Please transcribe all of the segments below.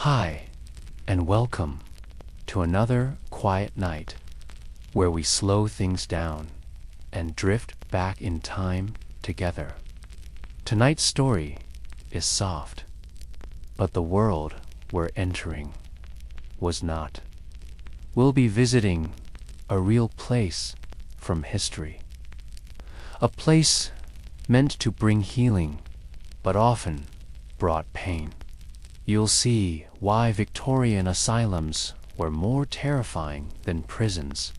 Hi, and welcome to another quiet night where we slow things down and drift back in time together. Tonight's story is soft, but the world we're entering was not. We'll be visiting a real place from history, a place meant to bring healing, but often brought pain. You'll see why Victorian asylums were more terrifying than prisons,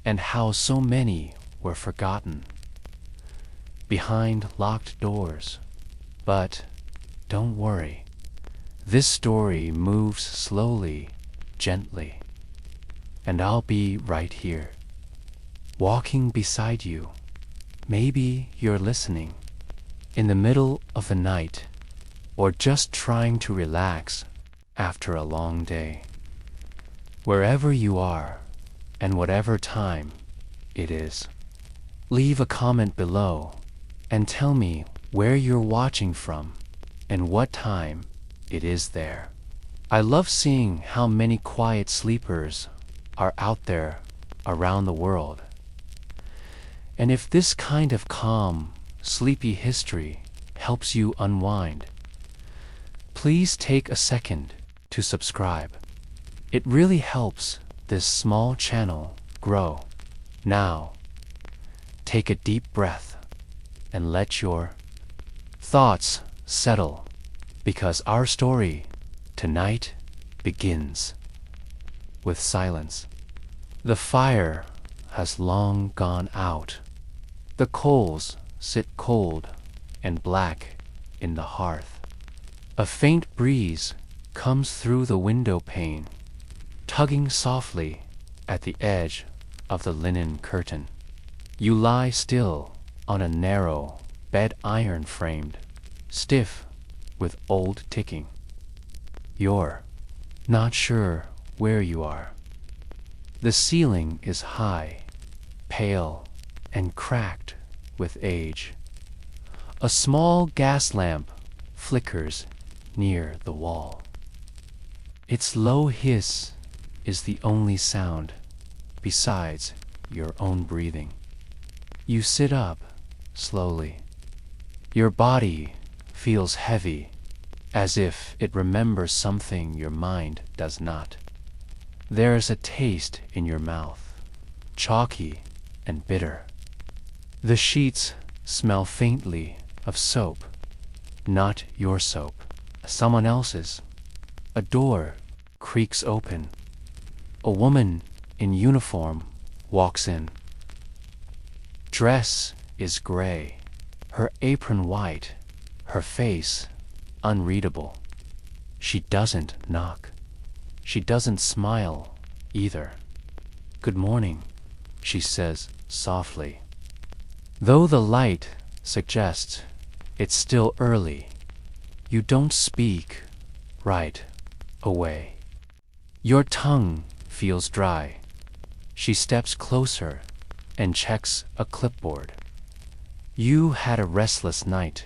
and how so many were forgotten behind locked doors. But don't worry, this story moves slowly, gently, and I'll be right here, walking beside you. Maybe you're listening in the middle of the night, or just trying to relax after a long day. Wherever you are, and whatever time it is, leave a comment below and tell me where you're watching from and what time it is there. I love seeing how many quiet sleepers are out there around the world. And if this kind of calm, sleepy history helps you unwind, please take a second to subscribe. It really helps this small channel grow. Now, take a deep breath and let your thoughts settle, because our story tonight begins with silence. The fire has long gone out. The coals sit cold and black in the hearth. A faint breeze comes through the window pane, tugging softly at the edge of the linen curtain. You lie still on a narrow bed, iron framed, stiff with old ticking. You're not sure where you are. The ceiling is high, pale, and cracked with age. A small gas lamp flickers near the wall. Its low hiss is the only sound besides your own breathing. You sit up slowly. Your body feels heavy, as if it remembers something your mind does not. There's a taste in your mouth, chalky and bitter. The sheets smell faintly of soap, not your soap, someone else's. A door creaks open. A woman in uniform walks in. Dress is gray, her apron white, her face unreadable. She doesn't knock. She doesn't smile either. "Good morning," she says softly. Though the light suggests it's still early, you don't speak right away. Your tongue feels dry. She steps closer and checks a clipboard. You had a restless night,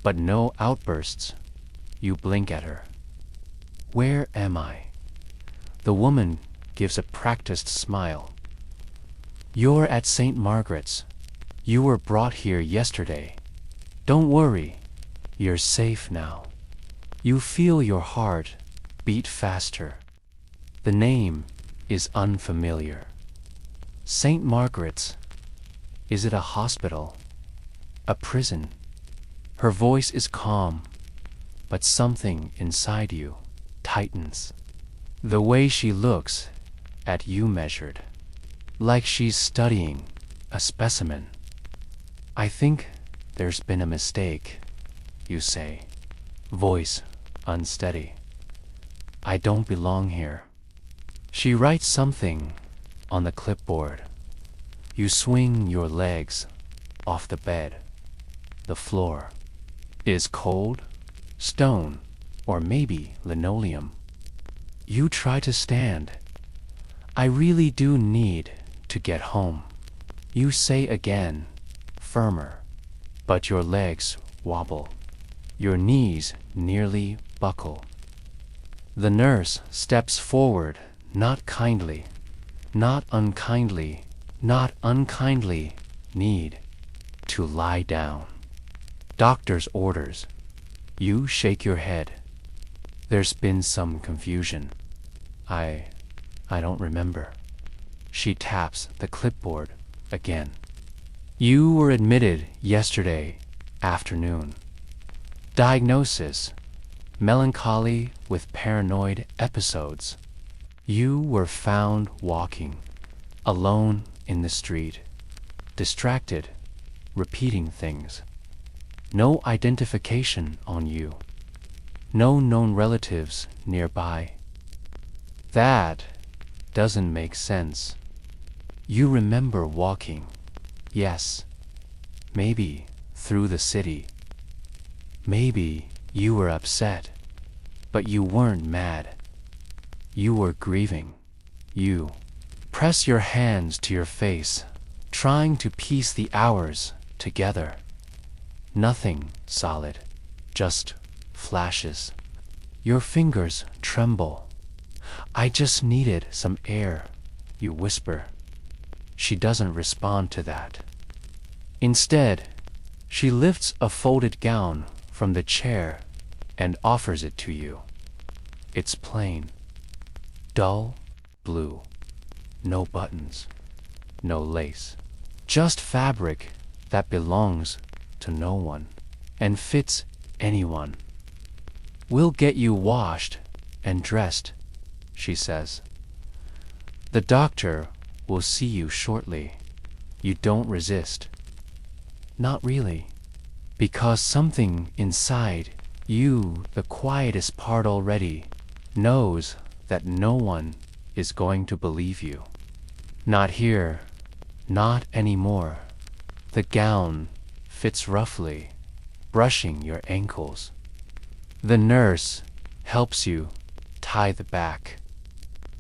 but no outbursts. You blink at her. "Where am I?" The woman gives a practiced smile. "You're at St. Margaret's. You were brought here yesterday. Don't worry, you're safe now." You feel your heart beat faster. The name is unfamiliar. St. Margaret's. Is it a hospital? A prison? Her voice is calm, but something inside you tightens. The way she looks at you measured, like she's studying a specimen. "I think there's been a mistake," you say, voice unsteady. "I don't belong here." She writes something on the clipboard. You swing your legs off the bed. The floor is cold, stone, or maybe linoleum. You try to stand. "I really do need to get home," you say again, firmer, but your legs wobble. Your knees nearly buckle. The nurse steps forward, not kindly, not unkindly, not unkindly, need to lie down. Doctor's orders. You shake your head. There's been some confusion. I don't remember. She taps the clipboard again. You were admitted yesterday afternoon. Diagnosis: melancholy with paranoid episodes. You were found walking alone in the street, distracted, repeating things. No identification on you. No known relatives nearby. That doesn't make sense. You remember walking, yes, maybe through the city. Maybe you were upset, but you weren't mad. You were grieving. You press your hands to your face, trying to piece the hours together. Nothing solid, just flashes. Your fingers tremble. I just needed some air, you whisper. She doesn't respond to that. Instead, she lifts a folded gown from the chair and offers it to you. It's plain, dull blue, no buttons, no lace, just fabric that belongs to no one and fits anyone. We'll get you washed and dressed, she says. The doctor will see you shortly. You don't resist. Not really, because something inside you, the quietest part already, knows that no one is going to believe you. Not here, not anymore. The gown fits roughly, brushing your ankles. The nurse helps you tie the back.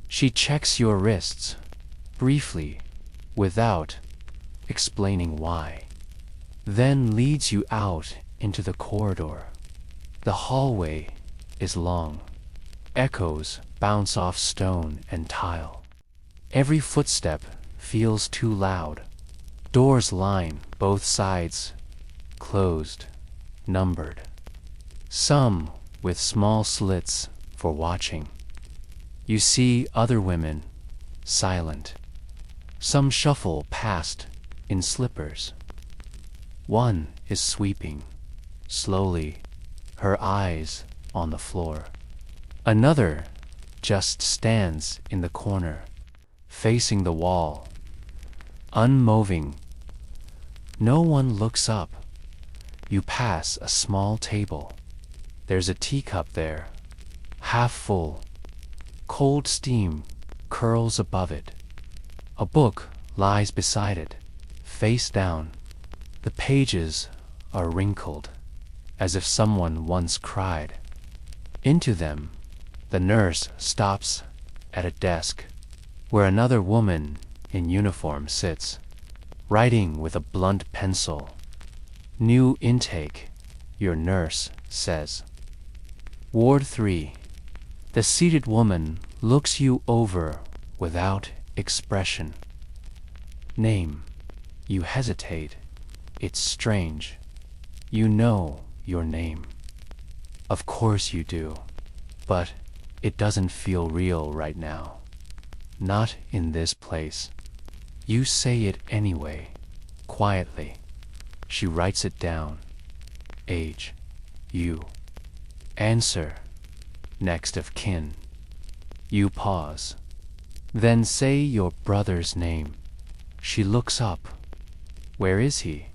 She checks your wrists, briefly, without explaining why, then leads you out into the corridor. The hallway is long. Echoes bounce off stone and tile. Every footstep feels too loud. Doors line both sides, closed, numbered. Some with small slits for watching. You see other women, silent. Some shuffle past in slippers. One is sweeping, slowly, her eyes on the floor. Another just stands in the corner, facing the wall, unmoving. No one looks up. You pass a small table. There's a teacup there, half full. Cold steam curls above it. A book lies beside it, face down. The pages are wrinkled, as if someone once cried. Into them, the nurse stops at a desk where another woman in uniform sits, writing with a blunt pencil. New intake, your nurse says. Ward 3. The seated woman looks you over without expression. Name. You hesitate. It's strange. You know your name. Of course you do, but it doesn't feel real right now. Not in this place. You say it anyway, quietly. She writes it down. Age. You. Answer. Next of kin. You pause. Then say your brother's name. She looks up. Where is he?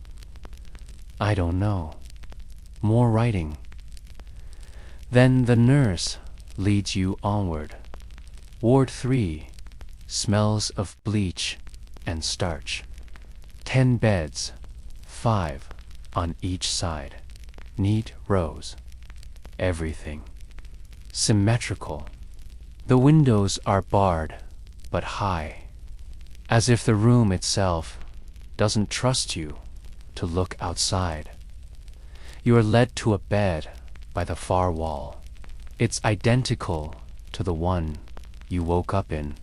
I don't know. More writing. Then the nurse leads you onward. Ward 3 smells of bleach and starch. 10 beds, 5 on each side. Neat rows. Everything. Symmetrical. The windows are barred, but high, as if the room itself doesn't trust you to look outside. You are led to a bed by the far wall. It's identical to the one you woke up in.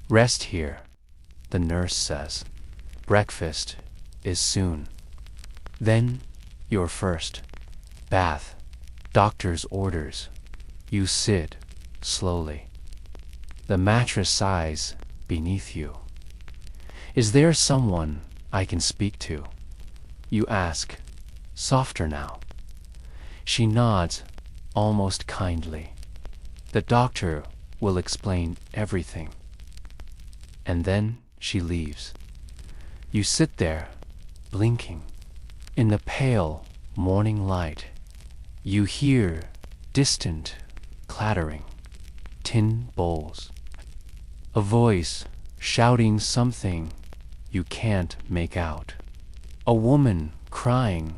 Rest here, the nurse says. Breakfast is soon. Then your first bath. Doctor's orders. You sit slowly. The mattress sighs beneath you. Is there someone I can speak to? You ask, softer now. She nods almost kindly. The doctor will explain everything. And then she leaves. You sit there, blinking. In the pale morning light, you hear distant clattering, tin bowls. A voice shouting something you can't make out. A woman crying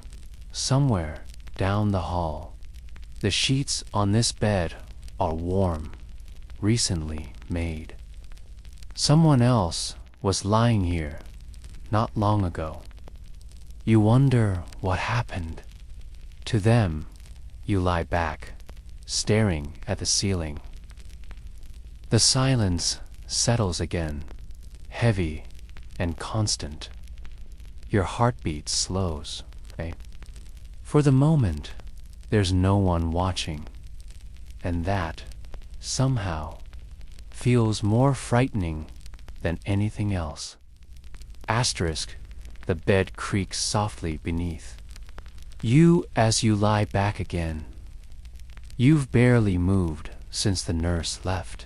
somewhere down the hall. The sheets on this bed are warm, recently made. Someone else was lying here not long ago. You wonder what happened. To them, you lie back, staring at the ceiling. The silence settles again, heavy and constant. Your heartbeat slows. For the moment, there's no one watching, and that, somehow, feels more frightening than anything else. Asterisk, the bed creaks softly beneath. You as you lie back again. You've barely moved since the nurse left.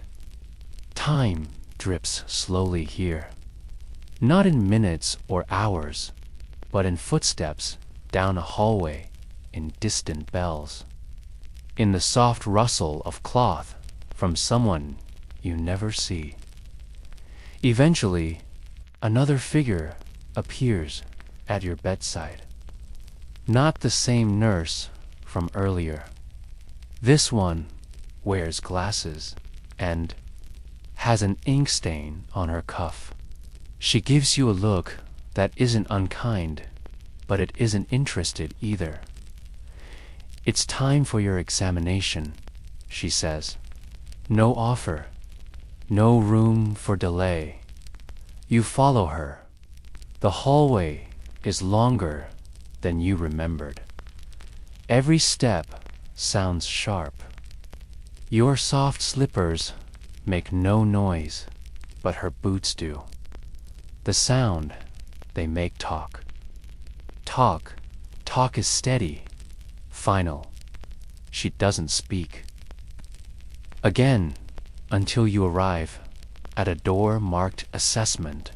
Time drips slowly here. Not in minutes or hours, but in footsteps down a hallway, in distant bells, in the soft rustle of cloth from someone you never see. Eventually, another figure appears at your bedside. Not the same nurse from earlier. This one wears glasses and has an ink stain on her cuff. She gives you a look that isn't unkind, but it isn't interested either. It's time for your examination, she says. No offer, no room for delay. You follow her. The hallway is longer than you remembered. Every step sounds sharp. Your soft slippers make no noise, but her boots do. The sound they make talk. Talk is steady, final. She doesn't speak. Again, until you arrive at a door marked assessment.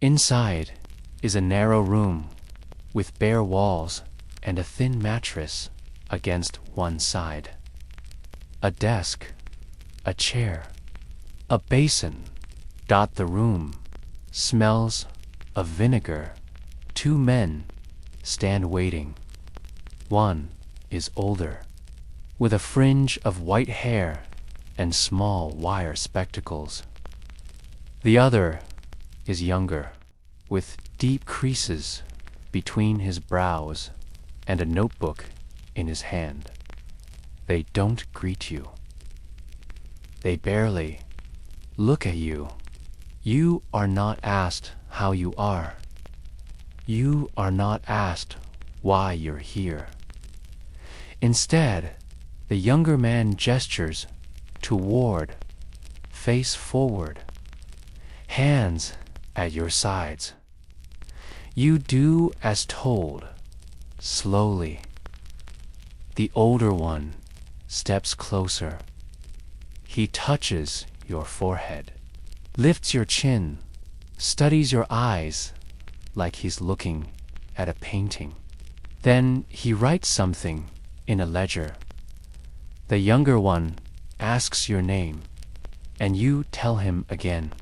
Inside is a narrow room with bare walls and a thin mattress against one side. A desk, a chair, a basin dot the room. Smells of vinegar. 2 men stand waiting. One is older, with a fringe of white hair and small wire spectacles. The other is younger, with deep creases between his brows and a notebook in his hand. They don't greet you. They barely look at you. You are not asked how you are. You are not asked why you're here. Instead, the younger man gestures toward, face forward, hands at your sides. You do as told, slowly. The older one steps closer. He touches your forehead, lifts your chin, studies your eyes like he's looking at a painting. Then he writes something in a ledger. The younger one asks your name, and you tell him again.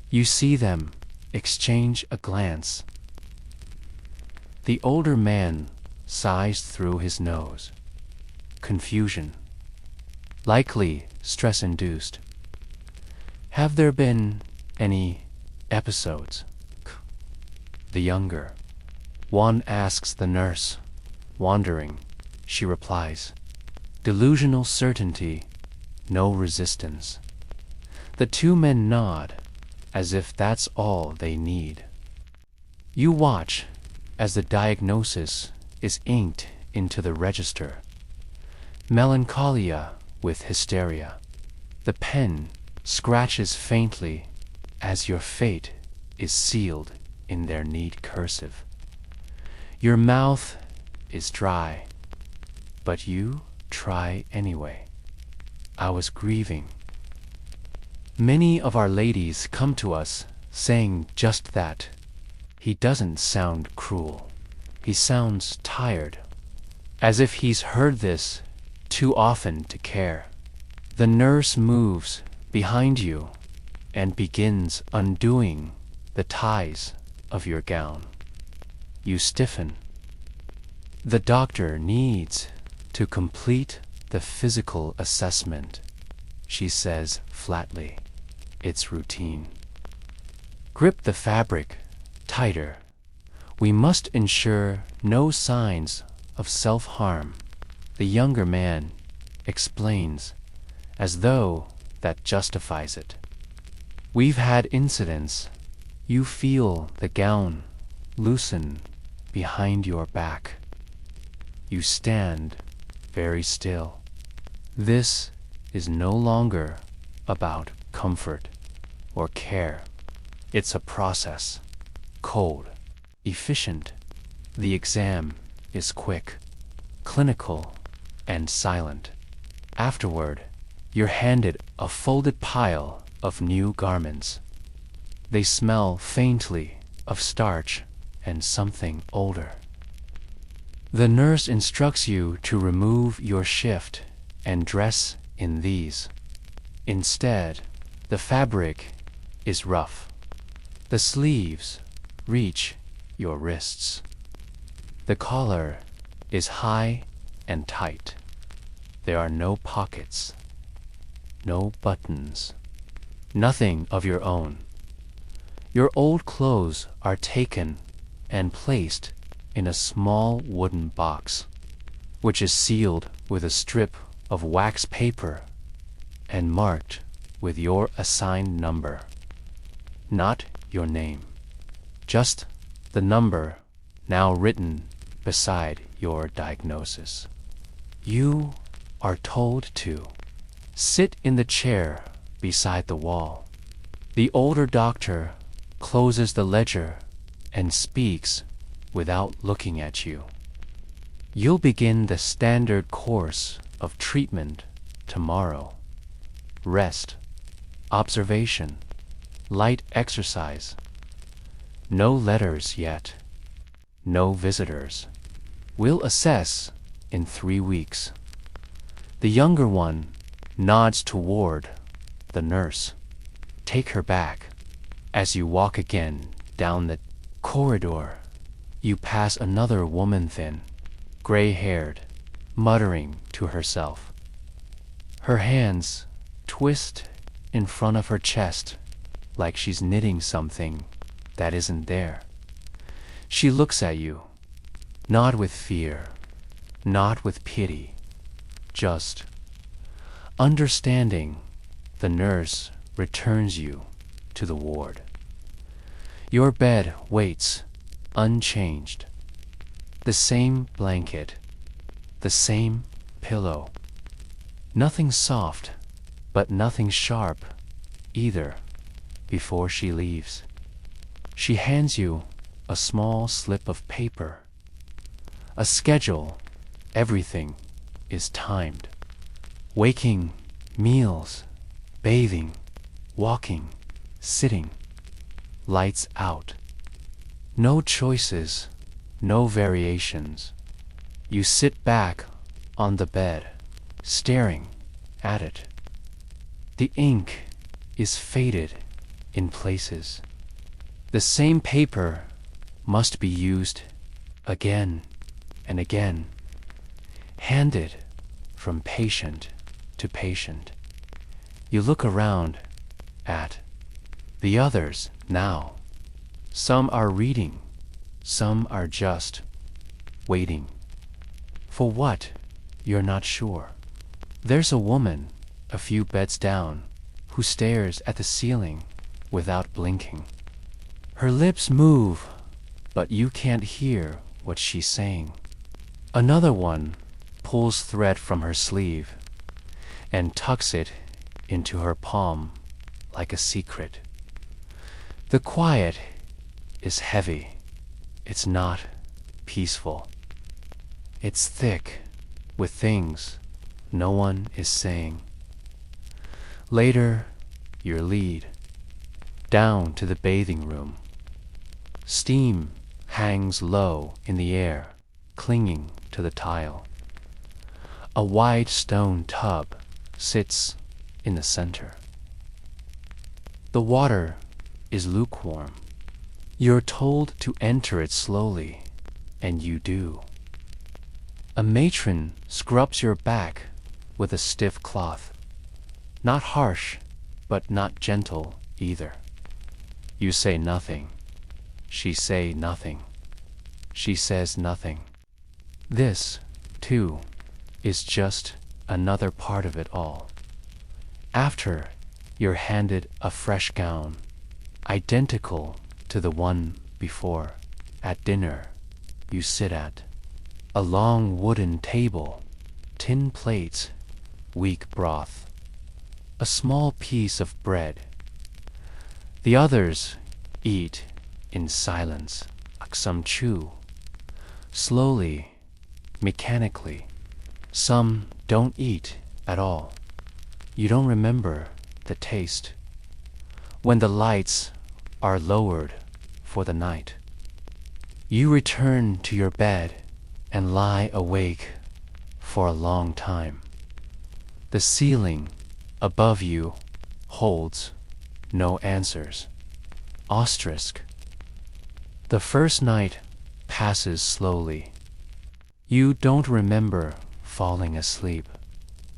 You see them exchange a glance. The older man sighs through his nose. Confusion. Likely stress-induced. Have there been any episodes? The younger one asks the nurse. Wondering, she replies. Delusional certainty no resistance. The two men nod, as if that's all they need. You watch as the diagnosis is inked into the register. Melancholia with hysteria. The pen scratches faintly as your fate is sealed in their neat cursive. Your mouth is dry, but you try anyway. I was grieving. Many of our ladies come to us saying just that. He doesn't sound cruel. He sounds tired, as if he's heard this too often to care. The nurse moves behind you and begins undoing the ties of your gown. You stiffen. The doctor needs to complete the physical assessment, she says flatly. It's routine. Grip the fabric tighter. We must ensure no signs of self-harm, the younger man explains, as though that justifies it. We've had incidents. You feel the gown loosen behind your back. You stand very still. This is no longer about comfort or care. It's a process. Cold, efficient. The exam is quick, clinical, and silent. Afterward, you're handed a folded pile of new garments. They smell faintly of starch and something older. The nurse instructs you to remove your shift and dress in these. Instead, the fabric is rough. The sleeves reach your wrists. The collar is high and tight. There are no pockets, no buttons, nothing of your own. Your old clothes are taken and placed in a small wooden box, which is sealed with a strip of wax paper and marked with your assigned number. Not your name, just the number now written beside your diagnosis. You are told to sit in the chair beside the wall. The older doctor closes the ledger and speaks without looking at you. You'll begin the standard course of treatment tomorrow. Rest, observation, light exercise. No letters yet. No visitors. We'll assess in 3 weeks. The younger one nods toward the nurse. Take her back. As you walk again down the corridor, you pass another woman, thin, gray-haired, muttering to herself. Her hands twist in front of her chest like she's knitting something that isn't there. She looks at you, not with fear, not with pity, just understanding. The nurse returns you to the ward. Your bed waits unchanged. The same blanket, the same pillow. Nothing soft, but nothing sharp either. Before she leaves, she hands you a small slip of paper. A schedule. Everything is timed. Waking, meals, bathing, walking, sitting. Lights out. No choices, no variations. You sit back on the bed, staring at it. The ink is faded in places. The same paper must be used again and again, handed from patient to patient. You look around at the others now. Some are reading, some are just waiting. For what? You're not sure. There's a woman a few beds down, who stares at the ceiling without blinking. Her lips move, but you can't hear what she's saying. Another one pulls thread from her sleeve and tucks it into her palm like a secret. The quiet is heavy. It's not peaceful. It's thick with things no one is saying. Later, your lead down to the bathing room. Steam hangs low in the air, clinging to the tile. A wide stone tub sits in the center. The water is lukewarm. You're told to enter it slowly, and you do. A matron scrubs your back with a stiff cloth. Not harsh, but not gentle either. You say nothing. She say nothing. She says nothing. This, too, is just another part of it all. After, you're handed a fresh gown, identical to the one before. At dinner, you sit at a long wooden table, tin plates, weak broth, a small piece of bread. The others eat in silence. Some chew, slowly, mechanically. Some don't eat at all. You don't remember the taste. When the lights are lowered for the night, you return to your bed and lie awake for a long time. The ceiling above you holds no answers. Asterisk. The first night passes slowly. You don't remember falling asleep.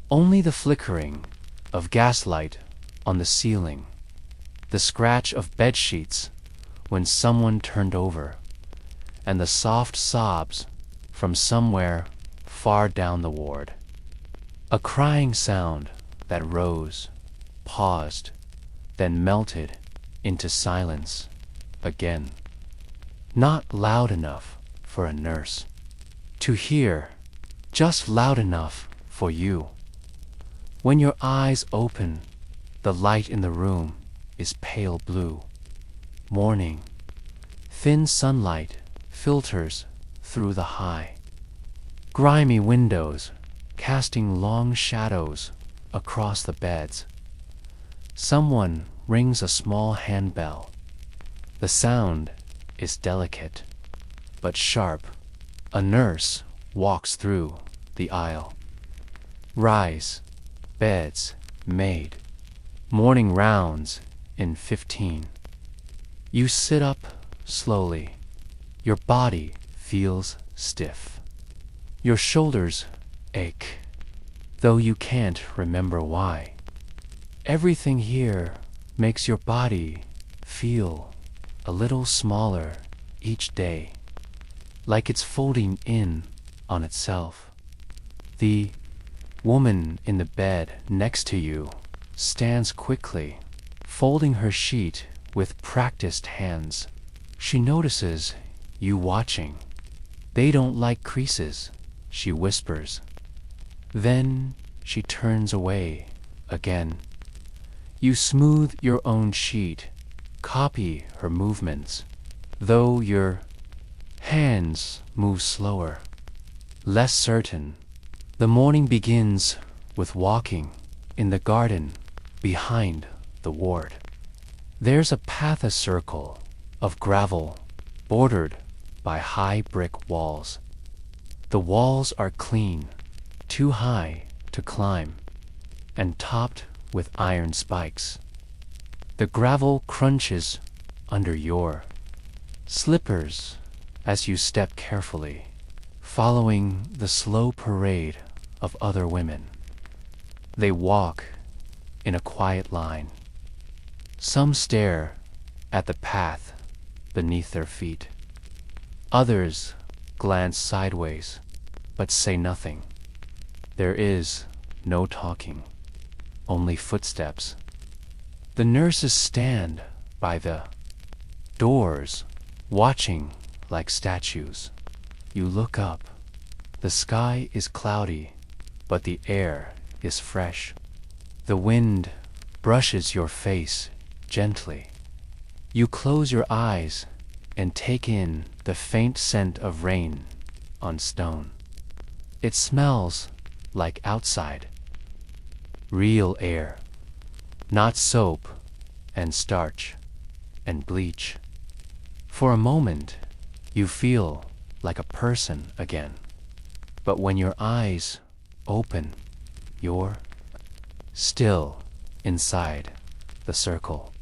Only the flickering of gaslight on the ceiling, the scratch of bed sheets when someone turned over, and the soft sobs from somewhere far down the ward. A crying sound that rose, paused, then melted into silence again. Not loud enough for a nurse to hear, just loud enough for you. When your eyes open, the light in the room is pale blue. Morning, thin sunlight filters through the high, grimy windows casting long shadows across the beds. Someone rings a small handbell. The sound is delicate, but sharp. A nurse walks through the aisle. Rise, beds made. Morning rounds in 15. You sit up slowly. Your body feels stiff. Your shoulders ache, though you can't remember why. Everything here makes your body feel a little smaller each day, like it's folding in on itself. The woman in the bed next to you stands quickly, folding her sheet with practiced hands. She notices you watching. They don't like creases, she whispers. Then she turns away again. You smooth your own sheet, copy her movements, though your hands move slower, less certain. The morning begins with walking in the garden behind the ward. There's a path, a circle of gravel bordered by high brick walls. The walls are clean, too high to climb, and topped with iron spikes. The gravel crunches under your slippers as you step carefully, following the slow parade of other women. They walk in a quiet line. Some stare at the path beneath their feet. Others glance sideways, but say nothing. There is no talking. only footsteps. The nurses stand by the doors, watching like statues. You look up. The sky is cloudy, but the air is fresh. The wind brushes your face gently. You close your eyes and take in the faint scent of rain on stone. It smells like outside. Real air, not soap and starch and bleach. For a moment, you feel like a person again. But when your eyes open, you're still inside the circle.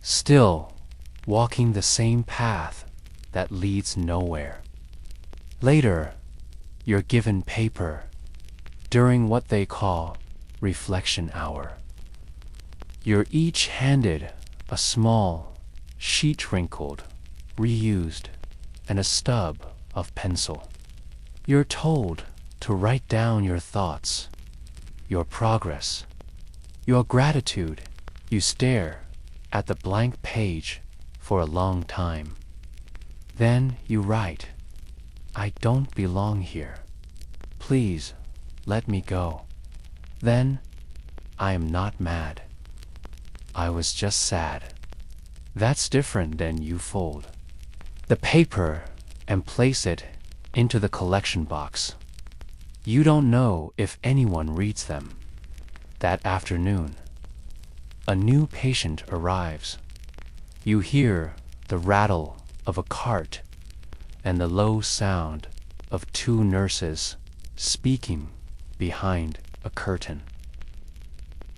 Still walking the same path that leads nowhere. Later, you're given paper during what they call reflection hour. You're each handed a small sheet wrinkled, reused, and a stub of pencil. You're told to write down your thoughts, your progress, your gratitude. You stare at the blank page for a long time. Then you write, "I don't belong here. Please let me go." Then, "I am not mad. I was just sad." That's different than you fold the paper and place it into the collection box. You don't know if anyone reads them. That afternoon, a new patient arrives. You hear the rattle of a cart and the low sound of two nurses speaking behind a curtain.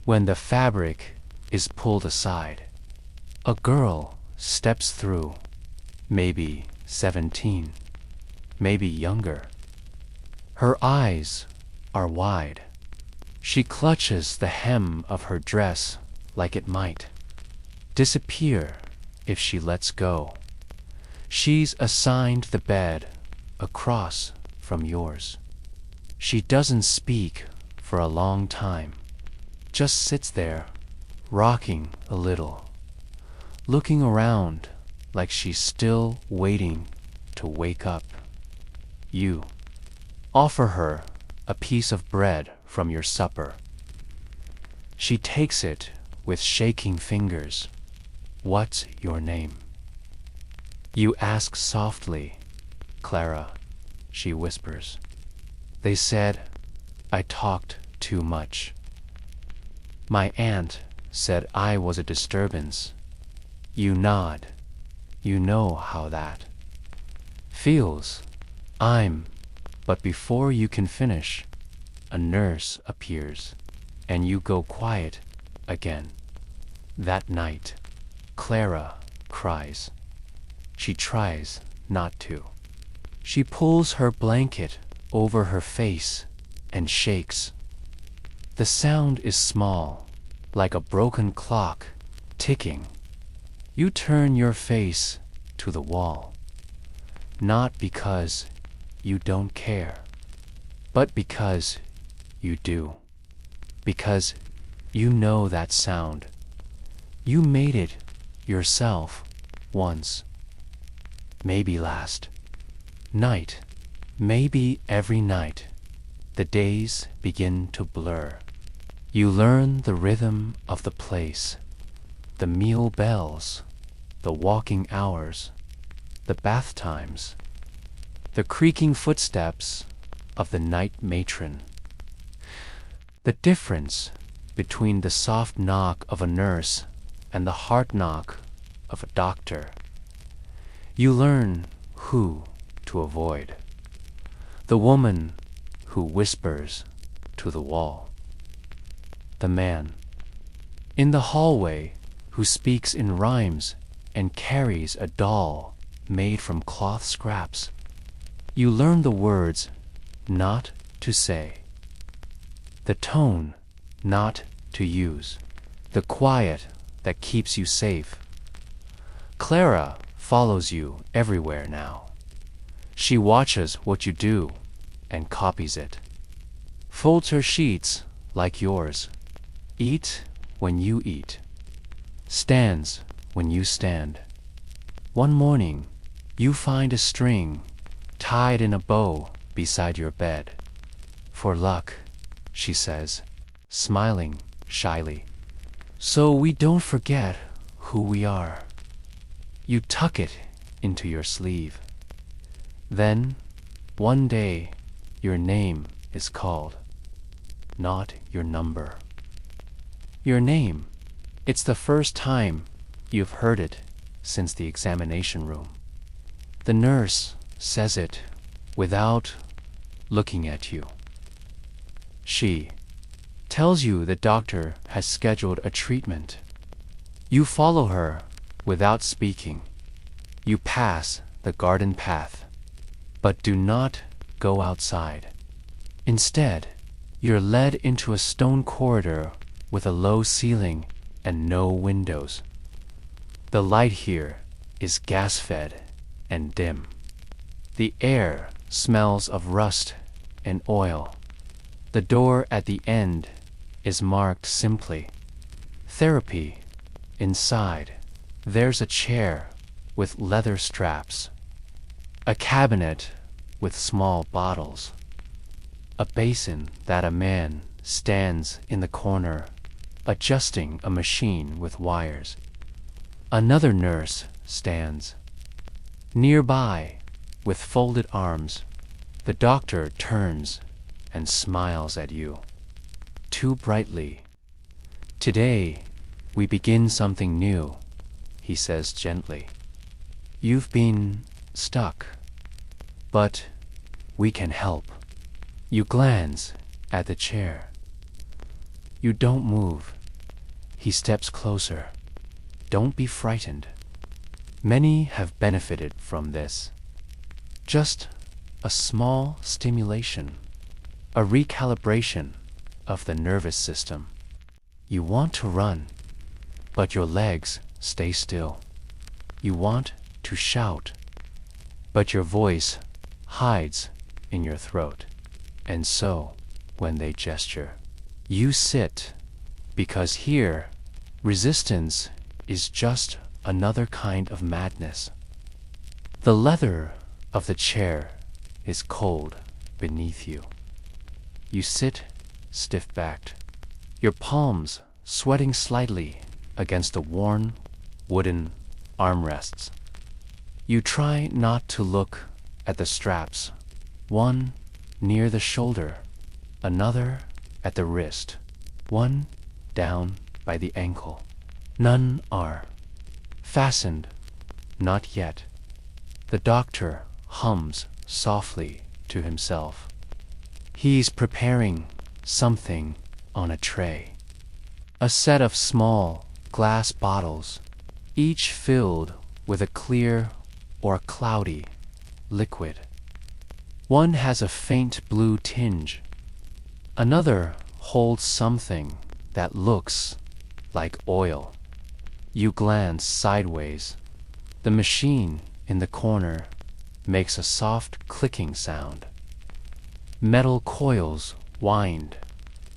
When the fabric is pulled aside, a girl steps through, maybe 17, maybe younger. Her eyes are wide. She clutches the hem of her dress like it might disappear if she lets go. She's assigned the bed across from yours. She doesn't speak for a long time, just sits there, rocking a little, looking around like she's still waiting to wake up. You offer her a piece of bread from your supper. She takes it with shaking fingers. "What's your name?" You ask softly. "Clara," she whispers. "They said I talked too much. My aunt said I was a disturbance." You nod. You know how that feels. But before you can finish, a nurse appears, and you go quiet again. That night, Clara cries. She tries not to. She pulls her blanket over her face and shakes. The sound is small, like a broken clock ticking. You turn your face to the wall, not because you don't care, but because you do. Because you know that sound. You made it yourself once. Maybe last night. Maybe every night. The days begin to blur. You learn the rhythm of the place, the meal bells, the walking hours, the bath times, the creaking footsteps of the night matron. The difference between the soft knock of a nurse and the hard knock of a doctor. You learn who to avoid. The woman who whispers to the wall. The man in the hallway who speaks in rhymes and carries a doll made from cloth scraps. You learn the words not to say, the tone not to use, the quiet that keeps you safe. Clara follows you everywhere now. She watches what you do and copies it. Folds her sheets like yours. Eat when you eat. Stands when you stand. One morning, you find a string tied in a bow beside your bed. For luck, she says, smiling shyly. So we don't forget who we are. You tuck it into your sleeve. Then, one day, your name is called, not your number. Your name, it's the first time you've heard it since the examination room. The nurse says it without looking at you. She tells you the doctor has scheduled a treatment. You follow her without speaking. You pass the garden path, but do not go outside. Instead, you're led into a stone corridor with a low ceiling and no windows. The light here is gas-fed and dim. The air smells of rust and oil. The door at the end is marked simply, Therapy. Inside, there's a chair with leather straps, a cabinet with small bottles, a basin that a man stands in the corner adjusting a machine with wires. Another nurse stands. Nearby, with folded arms, the doctor turns and smiles at you, too brightly. Today, we begin something new, he says gently. You've been stuck, but we can help. You glance at the chair. You don't move. He steps closer. Don't be frightened. Many have benefited from this. Just a small stimulation, a recalibration of the nervous system. You want to run, but your legs stay still. You want to shout, but your voice hides in your throat. And so, when they gesture, you sit, because here, resistance is just another kind of madness. The leather of the chair is cold beneath you. You sit stiff-backed, your palms sweating slightly against the worn wooden armrests. You try not to look at the straps, one near the shoulder, another at the wrist, one down by the ankle. None are fastened, not yet. The doctor hums softly to himself. He's preparing something on a tray. A set of small glass bottles, each filled with a clear or cloudy liquid. One has a faint blue tinge. Another holds something that looks like oil. You glance sideways. The machine in the corner makes a soft clicking sound. Metal coils wind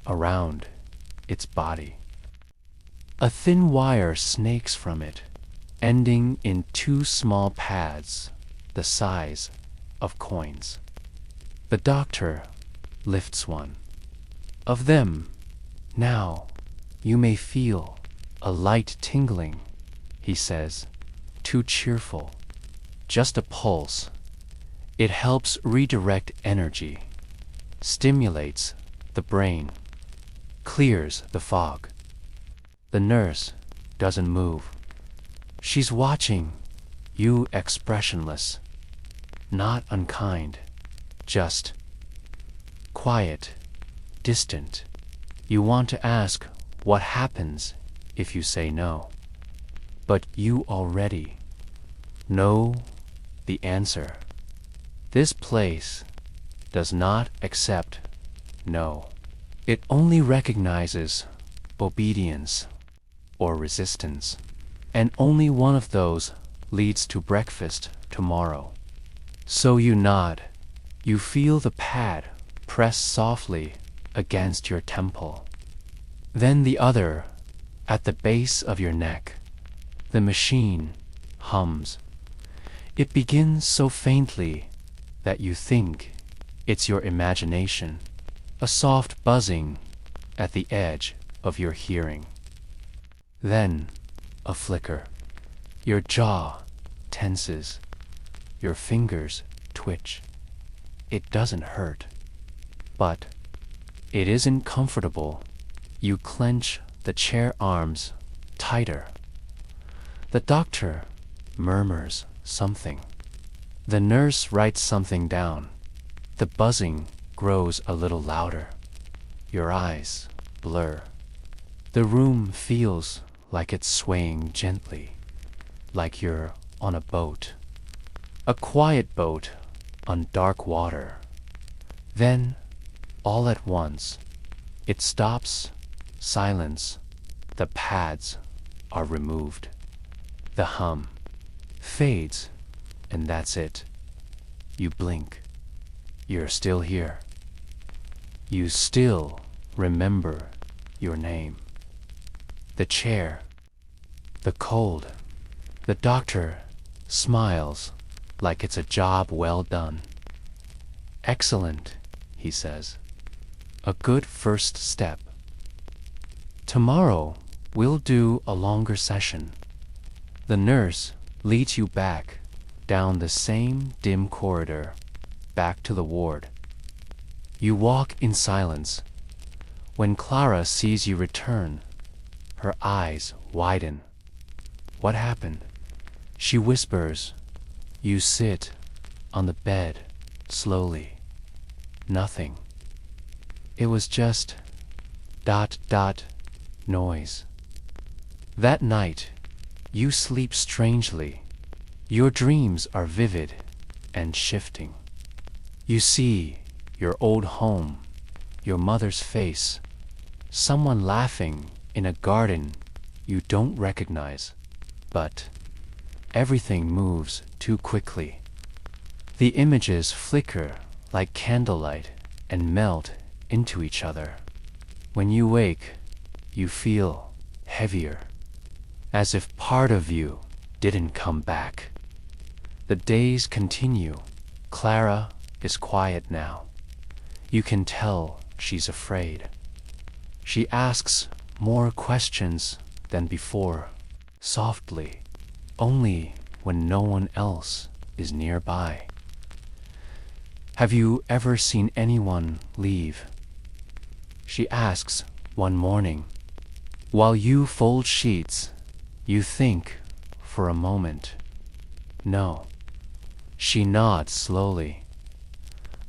around its body. A thin wire snakes from it, ending in two small pads the size of coins. The doctor lifts one. Of them, now, you may feel a light tingling, he says, too cheerful. Just a pulse. It helps redirect energy, stimulates the brain, clears the fog. The nurse doesn't move. She's watching you expressionless, not unkind, just quiet, distant. You want to ask what happens if you say no, but you already know the answer. This place does not accept no. It only recognizes obedience or resistance, and only one of those leads to breakfast tomorrow. So you nod. You feel the pad press softly against your temple. Then the other, at the base of your neck. The machine hums. It begins so faintly that you think it's your imagination, a soft buzzing at the edge of your hearing. Then a flicker. Your jaw tenses. Your fingers twitch. It doesn't hurt, but it isn't comfortable. You clench the chair arms tighter. The doctor murmurs something. The nurse writes something down. The buzzing grows a little louder. Your eyes blur. The room feels like it's swaying gently, like you're on a boat. A quiet boat on dark water. Then, all at once, it stops. Silence. The pads are removed. The hum fades, and that's it. You blink. You're still here. You still remember your name. The chair. The cold. The doctor smiles like it's a job well done. Excellent, he says. A good first step. Tomorrow, we'll do a longer session. The nurse leads you back down the same dim corridor, back to the ward. You walk in silence. When Clara sees you return, her eyes widen. What happened? She whispers. You sit on the bed slowly. Nothing. It was just ... noise. That night, you sleep strangely. Your dreams are vivid and shifting. You see your old home, your mother's face, someone laughing in a garden you don't recognize. But everything moves too quickly. The images flicker like candlelight and melt into each other. When you wake, you feel heavier, as if part of you didn't come back. The days continue. Clara is quiet now. You can tell she's afraid. She asks more questions than before, softly, only when no one else is nearby. Have you ever seen anyone leave? She asks one morning. While you fold sheets, you think for a moment. No. She nods slowly.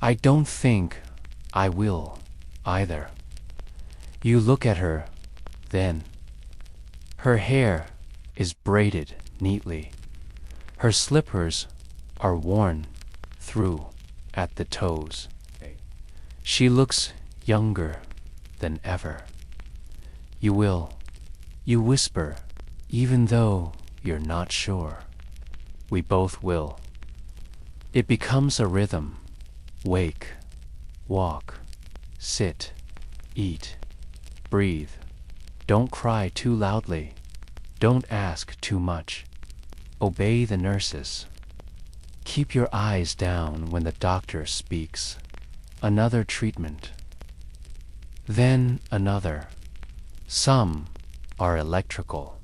I don't think I will either. You look at her, then. Her hair is braided neatly. Her slippers are worn through at the toes. She looks younger than ever. You will. You whisper, even though you're not sure. We both will. It becomes a rhythm. Wake, walk, sit, eat, breathe. Don't cry too loudly. Don't ask too much. Obey the nurses. Keep your eyes down when the doctor speaks. Another treatment. Then another. Some are electrical.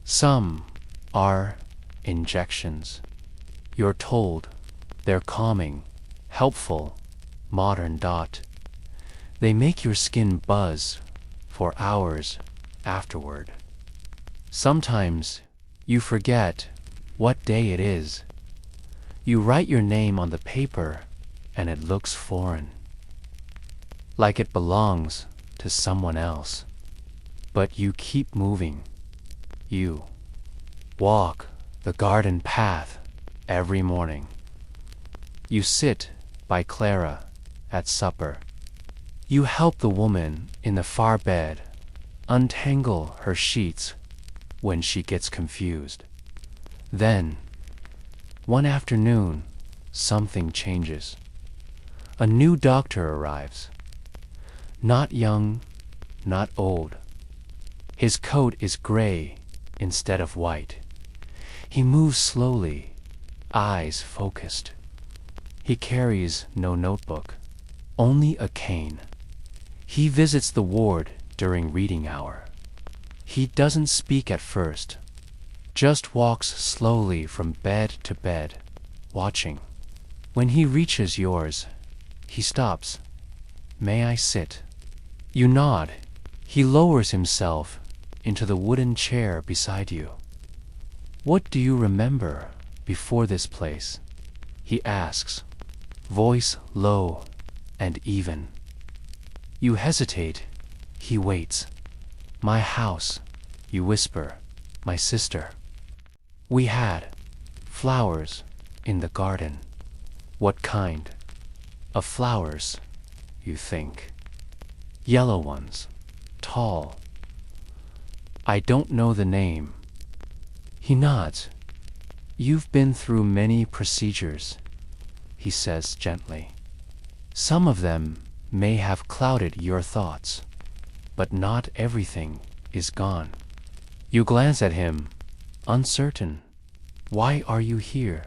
Some are injections. You're told they're calming, helpful, modern . They make your skin buzz for hours afterward. Sometimes you forget what day it is. You write your name on the paper and it looks foreign, like it belongs to someone else. But you keep moving. You walk the garden path every morning. You sit by Clara at supper. You help the woman in the far bed untangle her sheets when she gets confused. Then, one afternoon, something changes. A new doctor arrives. Not young, not old. His coat is gray instead of white. He moves slowly, eyes focused. He carries no notebook, only a cane. He visits the ward during reading hour. He doesn't speak at first, just walks slowly from bed to bed, watching. When he reaches yours, he stops. "May I sit?" You nod. He lowers himself into the wooden chair beside you. "What do you remember before this place?" he asks, voice low and even. You hesitate. He waits. "My house," you whisper, "my sister. We had flowers in the garden." "What kind of flowers?" you think. "Yellow ones, tall." "I don't know the name." He nods. "You've been through many procedures," he says gently. "Some of them may have clouded your thoughts, but not everything is gone." You glance at him, uncertain. "Why are you here?"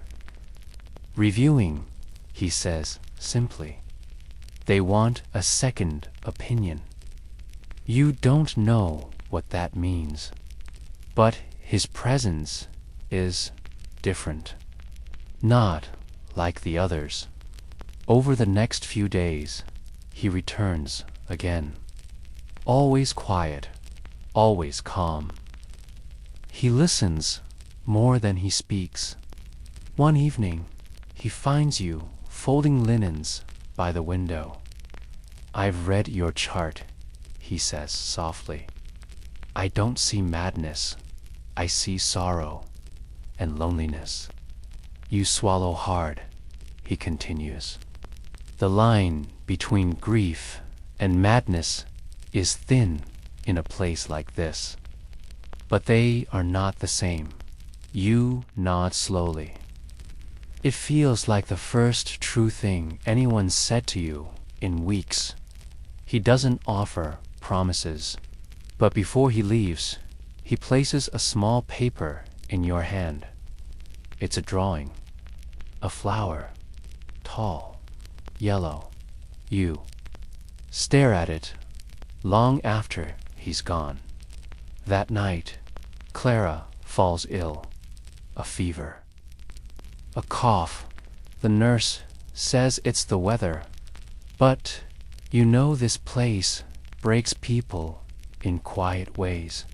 "Reviewing," he says simply. "They want a second opinion." You don't know what that means, but his presence is different, not like the others. Over the next few days, he returns again, always quiet, always calm. He listens more than he speaks. One evening, he finds you folding linens by the window. "I've read your chart," he says softly. "I don't see madness. I see sorrow and loneliness." You swallow hard, he continues. The line between grief and madness is thin in a place like this. But they are not the same. You nod slowly. It feels like the first true thing anyone said to you in weeks. He doesn't offer promises, but before he leaves, he places a small paper in your hand. It's a drawing, a flower, tall, yellow. You stare at it long after he's gone. That night, Clara falls ill, a fever, a cough. The nurse says it's the weather, but you know this place breaks people in quiet ways.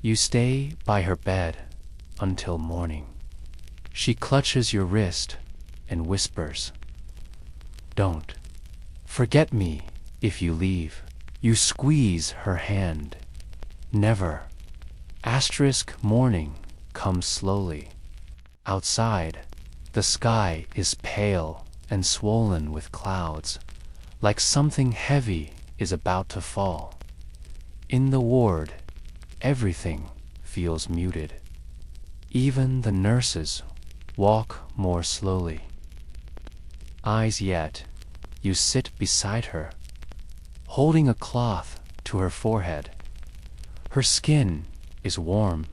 You stay by her bed until morning. She clutches your wrist and whispers, "Don't forget me if you leave." You squeeze her hand. Never. Morning comes slowly. Outside, the sky is pale and swollen with clouds, like something heavy is about to fall. In the ward, everything feels muted. Even the nurses walk more slowly. Eyes yet, you sit beside her, holding a cloth to her forehead. Her skin is warm,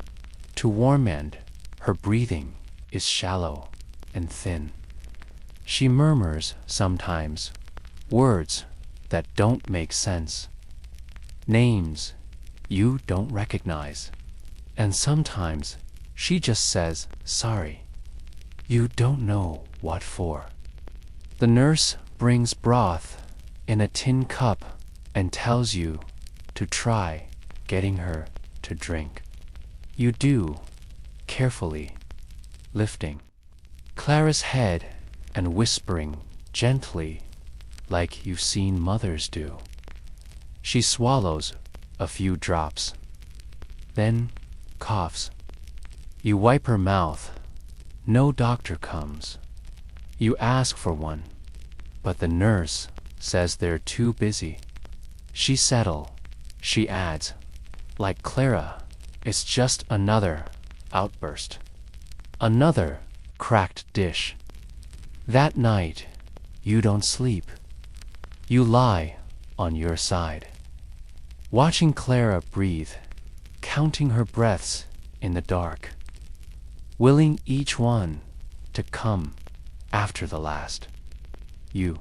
to warm end, her breathing is shallow and thin. She murmurs sometimes, words that don't make sense, names you don't recognize, and sometimes she just says sorry. You don't know what for. The nurse brings broth in a tin cup and tells you to try getting her to drink. You do, carefully, lifting Clara's head and whispering gently like you've seen mothers do. She swallows a few drops, then coughs. You wipe her mouth. No doctor comes. You ask for one, but the nurse says they're too busy. She adds, like Clara, it's just another outburst, another cracked dish. That night, you don't sleep. You lie on your side. watching Clara breathe, counting her breaths in the dark, willing each one to come after the last. You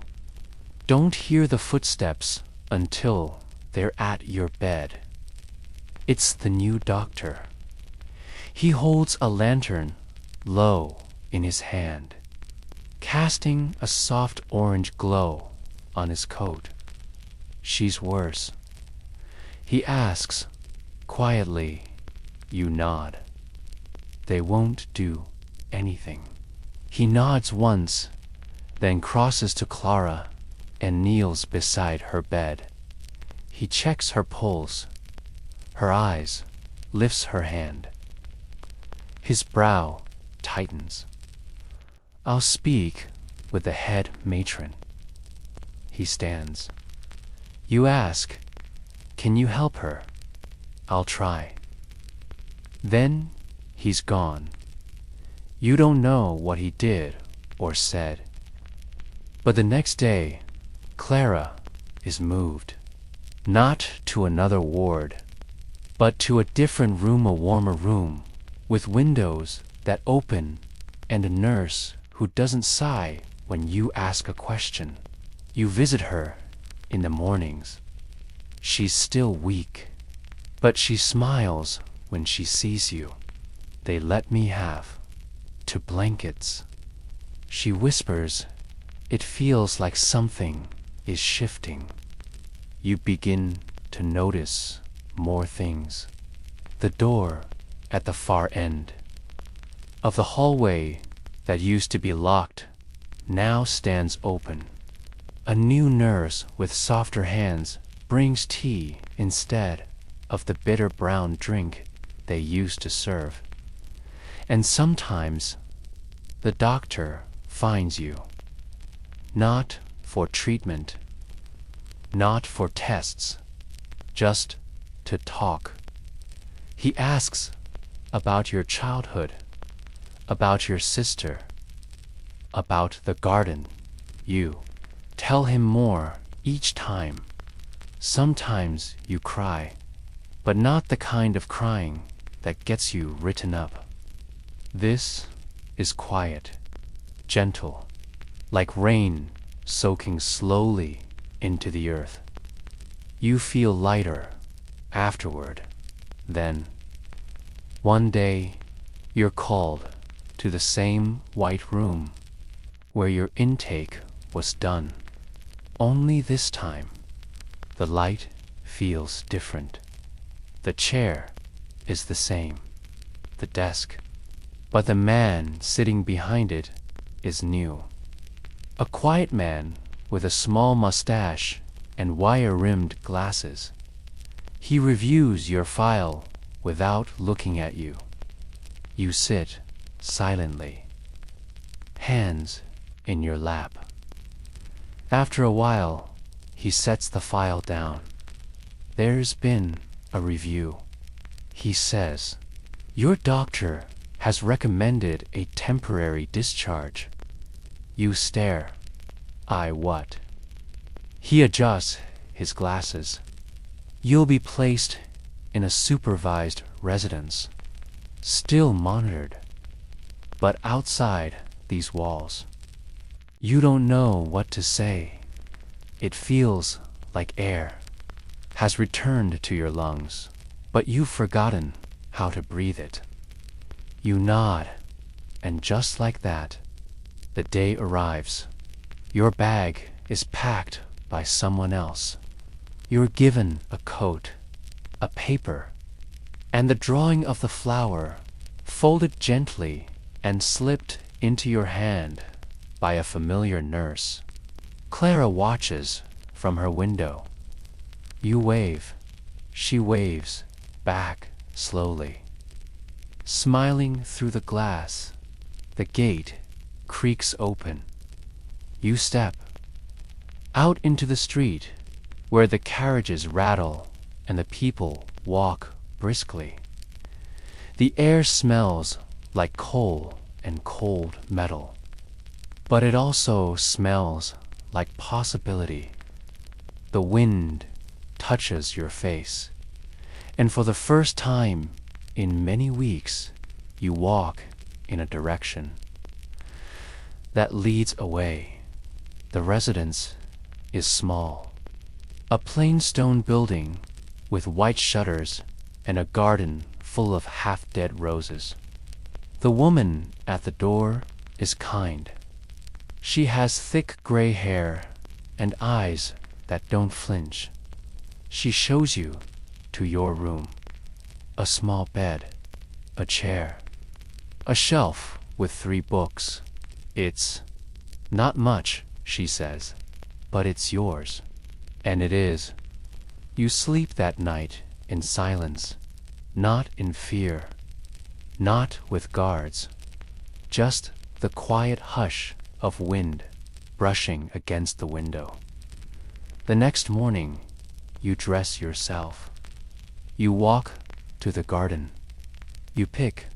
don't hear the footsteps until they're at your bed. It's the new doctor. He holds a lantern low in his hand, casting a soft orange glow on his coat. She's worse. He asks, quietly. You nod. They won't do anything. He nods once, then crosses to Clara and kneels beside her bed. He checks her pulse, her eyes, lifts her hand. His brow tightens. I'll speak with the head matron. He stands. You ask, can you help her? I'll try. Then he's gone. You don't know what he did or said. But the next day, Clara is moved, not to another ward, but to a different room, a warmer room, with windows that open and a nurse who doesn't sigh when you ask a question. You visit her in the mornings. She's still weak, but she smiles when she sees you. They let me have 2 blankets. She whispers, it feels like something is shifting. You begin to notice more things. The door at the far end of the hallway that used to be locked now stands open. A new nurse with softer hands brings tea instead of the bitter brown drink they used to serve. And sometimes the doctor finds you, not for treatment, not for tests, just to talk. He asks about your childhood, about your sister, about the garden. You tell him more each time. Sometimes you cry, but not the kind of crying that gets you written up. This is quiet, gentle, like rain soaking slowly into the earth. You feel lighter afterward. Then, one day, you're called to the same white room where your intake was done. Only this time, the light feels different. The chair is the same, the desk, but the man sitting behind it is new. A quiet man with a small mustache and wire-rimmed glasses. He reviews your file without looking at you. You sit silently, hands in your lap. After a while, he sets the file down. There's been a review. He says, your doctor has recommended a temporary discharge. You stare. I what? He adjusts his glasses. You'll be placed in a supervised residence, still monitored, but outside these walls. You don't know what to say. It feels like air has returned to your lungs, but you've forgotten how to breathe it. You nod, and just like that, the day arrives. Your bag is packed by someone else. You're given a coat, a paper, and the drawing of the flower, folded gently and slipped into your hand by a familiar nurse. Clara watches from her window. You wave. She waves back slowly. Smiling through the glass, the gate creaks open. You step out into the street where the carriages rattle and the people walk briskly. The air smells like coal and cold metal, but it also smells like possibility. The wind touches your face, and for the first time in many weeks, you walk in a direction that leads away. The residence is small, a plain stone building with white shutters and a garden full of half-dead roses. The woman at the door is kind. She has thick gray hair and eyes that don't flinch. She shows you to your room. A small bed, a chair, a shelf with 3 books. It's not much, she says, but it's yours. And it is. You sleep that night in silence, not in fear, not with guards, just the quiet hush of wind brushing against the window. The next morning, you dress yourself. You walk to the garden. You pick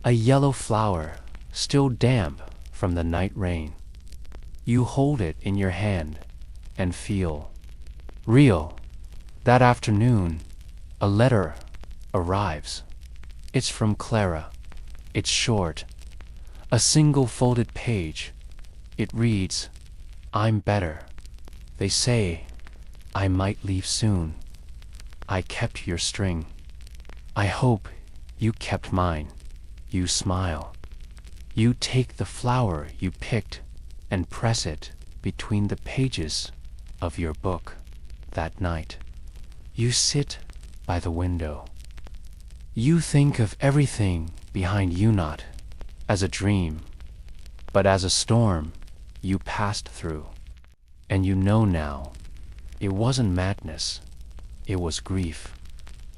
a yellow flower, still damp from the night rain. You hold it in your hand and feel real. That afternoon, a letter arrives. It's from Clara. It's short, a single folded page. It reads, "I'm better. They say I might leave soon. I kept your string. I hope you kept mine." You smile. You take the flower you picked and press it between the pages of your book. That night, you sit by the window. You think of everything behind you not as a dream, but as a storm you passed through. And you know now, it wasn't madness, it was grief,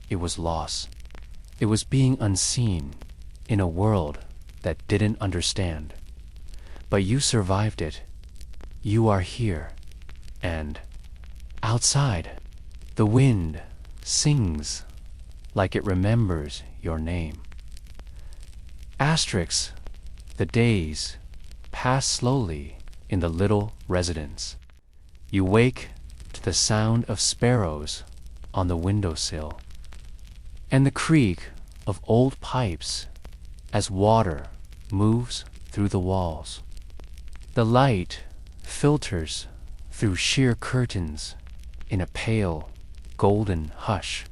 it was loss, it was being unseen in a world that didn't understand. But you survived it. You are here, and outside, the wind sings like it remembers your name. Asterisks, the days pass slowly in the little residence. You wake to the sound of sparrows on the windowsill, and the creak of old pipes as water moves through the walls. The light filters through sheer curtains in a pale, golden hush.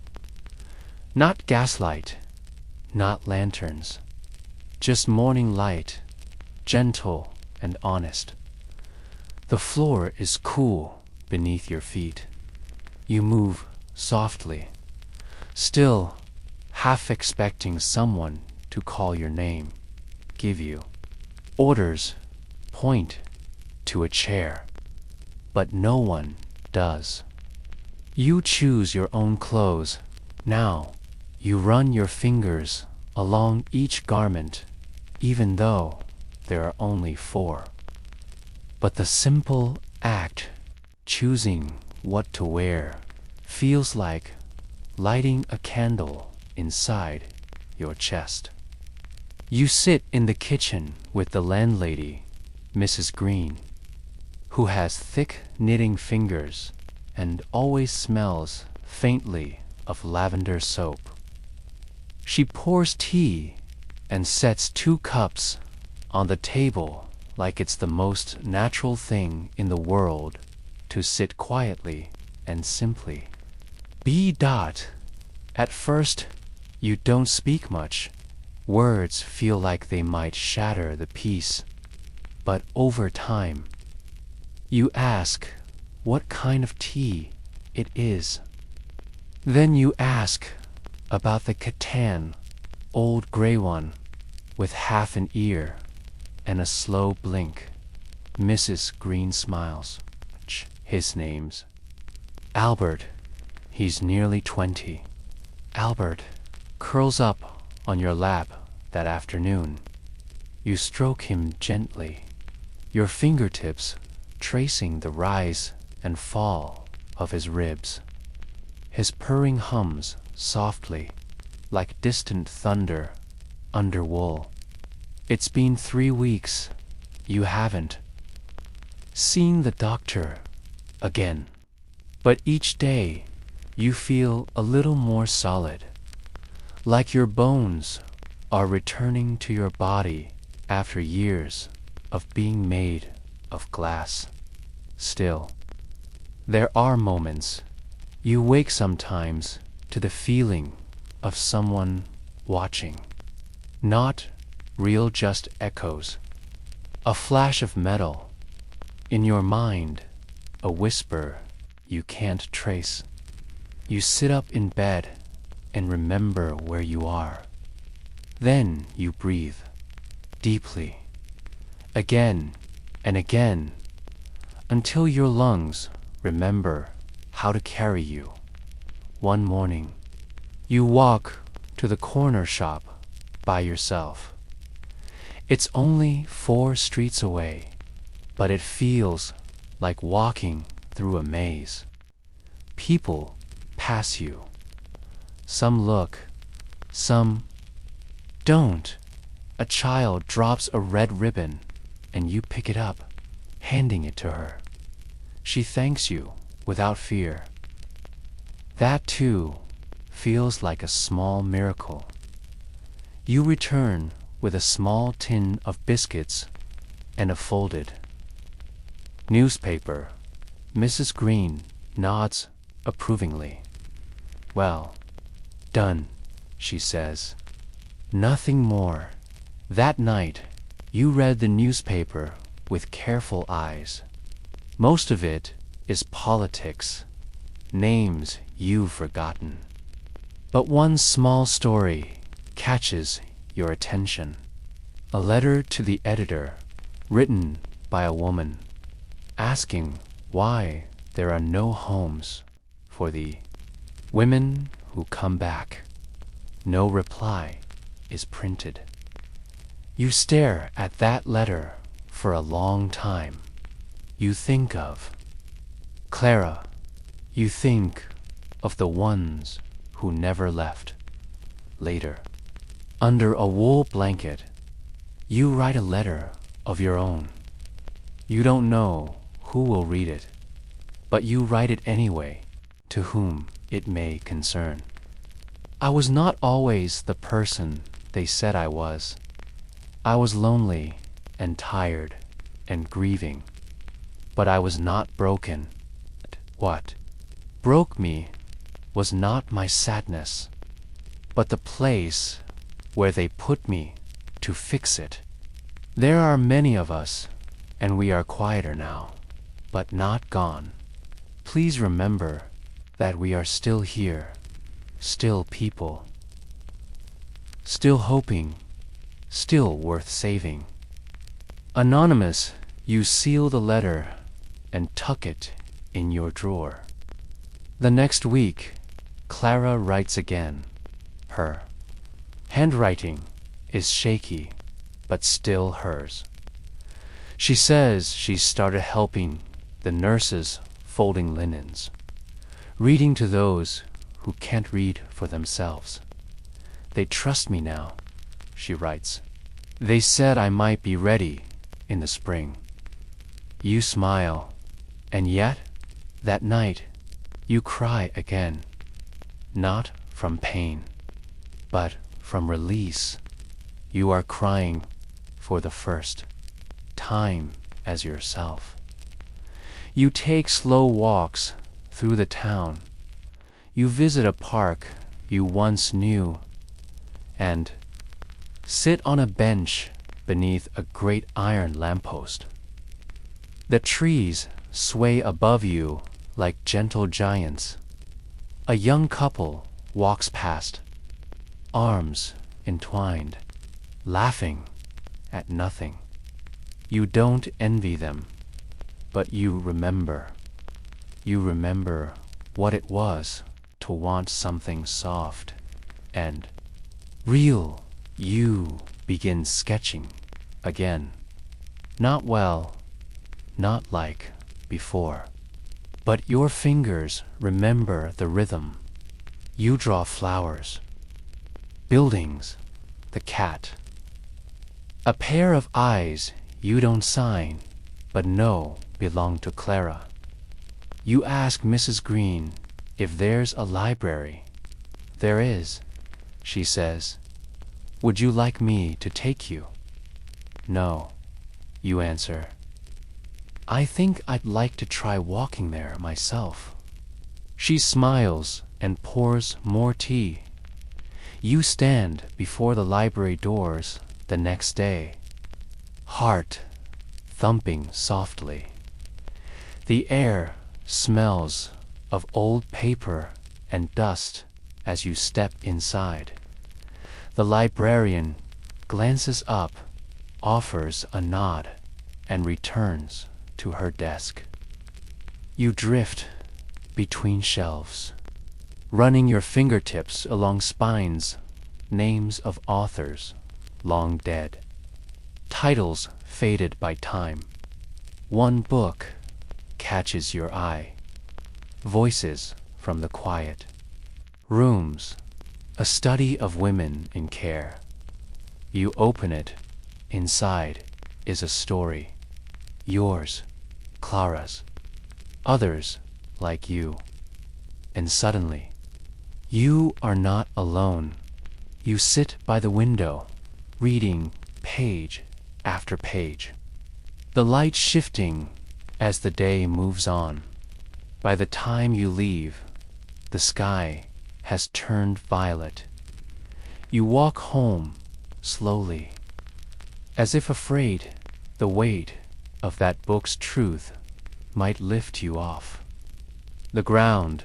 Not gaslight, not lanterns, just morning light, gentle and honest. The floor is cool beneath your feet. You move softly, still half expecting someone to call your name, give you orders, point to a chair, but no one does. You choose your own clothes. Now you run your fingers along each garment, even though there are only 4. But the simple act, choosing what to wear, feels like lighting a candle inside your chest. You sit in the kitchen with the landlady, Mrs. Green, who has thick knitting fingers and always smells faintly of lavender soap. She pours tea and sets 2 cups on the table like it's the most natural thing in the world to sit quietly and simply. At first, you don't speak much. Words feel like they might shatter the peace. But over time, you ask what kind of tea it is. Then you ask about the Catan, old gray one, with half an ear and a slow blink. Mrs. Green smiles. His name's Albert. He's nearly 20. Albert curls up on your lap that afternoon. You stroke him gently, your fingertips tracing the rise and fall of his ribs. His purring hums softly, like distant thunder under wool. It's been 3 weeks. You haven't seen the doctor again. But each day you feel a little more solid, like your bones are returning to your body after years of being made of glass. Still, there are moments you wake sometimes to the feeling of someone watching. Not real, just echoes. A flash of metal in your mind, a whisper you can't trace. You sit up in bed and remember where you are. Then you breathe deeply, again and again, until your lungs remember how to carry you. One morning, you walk to the corner shop by yourself. It's only 4 streets away, but it feels like walking through a maze. People pass you. Some look, some don't. A child drops a red ribbon and you pick it up, handing it to her. She thanks you without fear. That too feels like a small miracle. You return with a small tin of biscuits and a folded newspaper. Mrs. Green nods approvingly. "Well done," she says. Nothing more. That night, you read the newspaper with careful eyes. Most of it is politics, names you've forgotten. But one small story catches your attention. A letter to the editor, written by a woman, asking why there are no homes for the women who come back. No reply is printed. You stare at that letter for a long time. You think of Clara. You think of the ones who never left. Later, under a wool blanket, you write a letter of your own. You don't know who will read it, but you write it anyway, to whom it may concern. I was not always the person they said I was. I was lonely and tired and grieving, but I was not broken. What broke me was not my sadness, but the place where they put me to fix it. There are many of us, and we are quieter now, but not gone. Please remember that we are still here, still people, still hoping, still worth saving. Anonymous, you seal the letter and tuck it in your drawer. The next week, Clara writes again. Her handwriting is shaky, but still hers. She says she started helping the nurses folding linens, reading to those who can't read for themselves. They trust me now, she writes. They said I might be ready in the spring. You smile, and yet, that night, you cry again, not from pain, but from release. You are crying for the first time as yourself. You take slow walks through the town. You visit a park you once knew and sit on a bench beneath a great iron lamppost. The trees sway above you like gentle giants. A young couple walks past, arms entwined, laughing at nothing. You don't envy them, but you remember. You remember what it was to want something soft and real. You begin sketching again. Not well, not like before, but your fingers remember the rhythm. You draw flowers, buildings, the cat. A pair of eyes you don't sign, but know belong to Clara. You ask Mrs. Green If there's a library, there is, she says. Would you like me to take you? No, you answer. I think I'd like to try walking there myself. She smiles and pours more tea. You stand before the library doors the next day, heart thumping softly. The air smells of old paper and dust as you step inside. The librarian glances up, offers a nod, and returns to her desk. You drift between shelves, running your fingertips along spines, names of authors long dead, titles faded by time. One book catches your eye, voices from the quiet. Rooms, a study of women in care. You open it, inside is a story. Yours, Clara's, others like you. And suddenly, you are not alone. You sit by the window, reading page after page. The light shifting as the day moves on. By the time you leave, the sky has turned violet. You walk home slowly, as if afraid the weight of that book's truth might lift you off. The ground.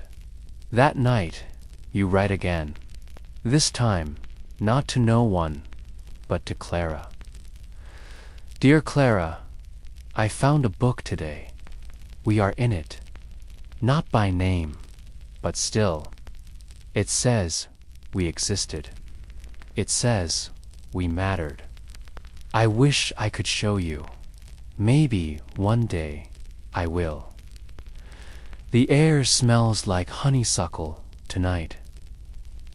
That night, you write again. This time, not to no one, but to Clara. Dear Clara, I found a book today. We are in it. Not by name, but still. It says we existed. It says we mattered. I wish I could show you. Maybe one day I will. The air smells like honeysuckle tonight.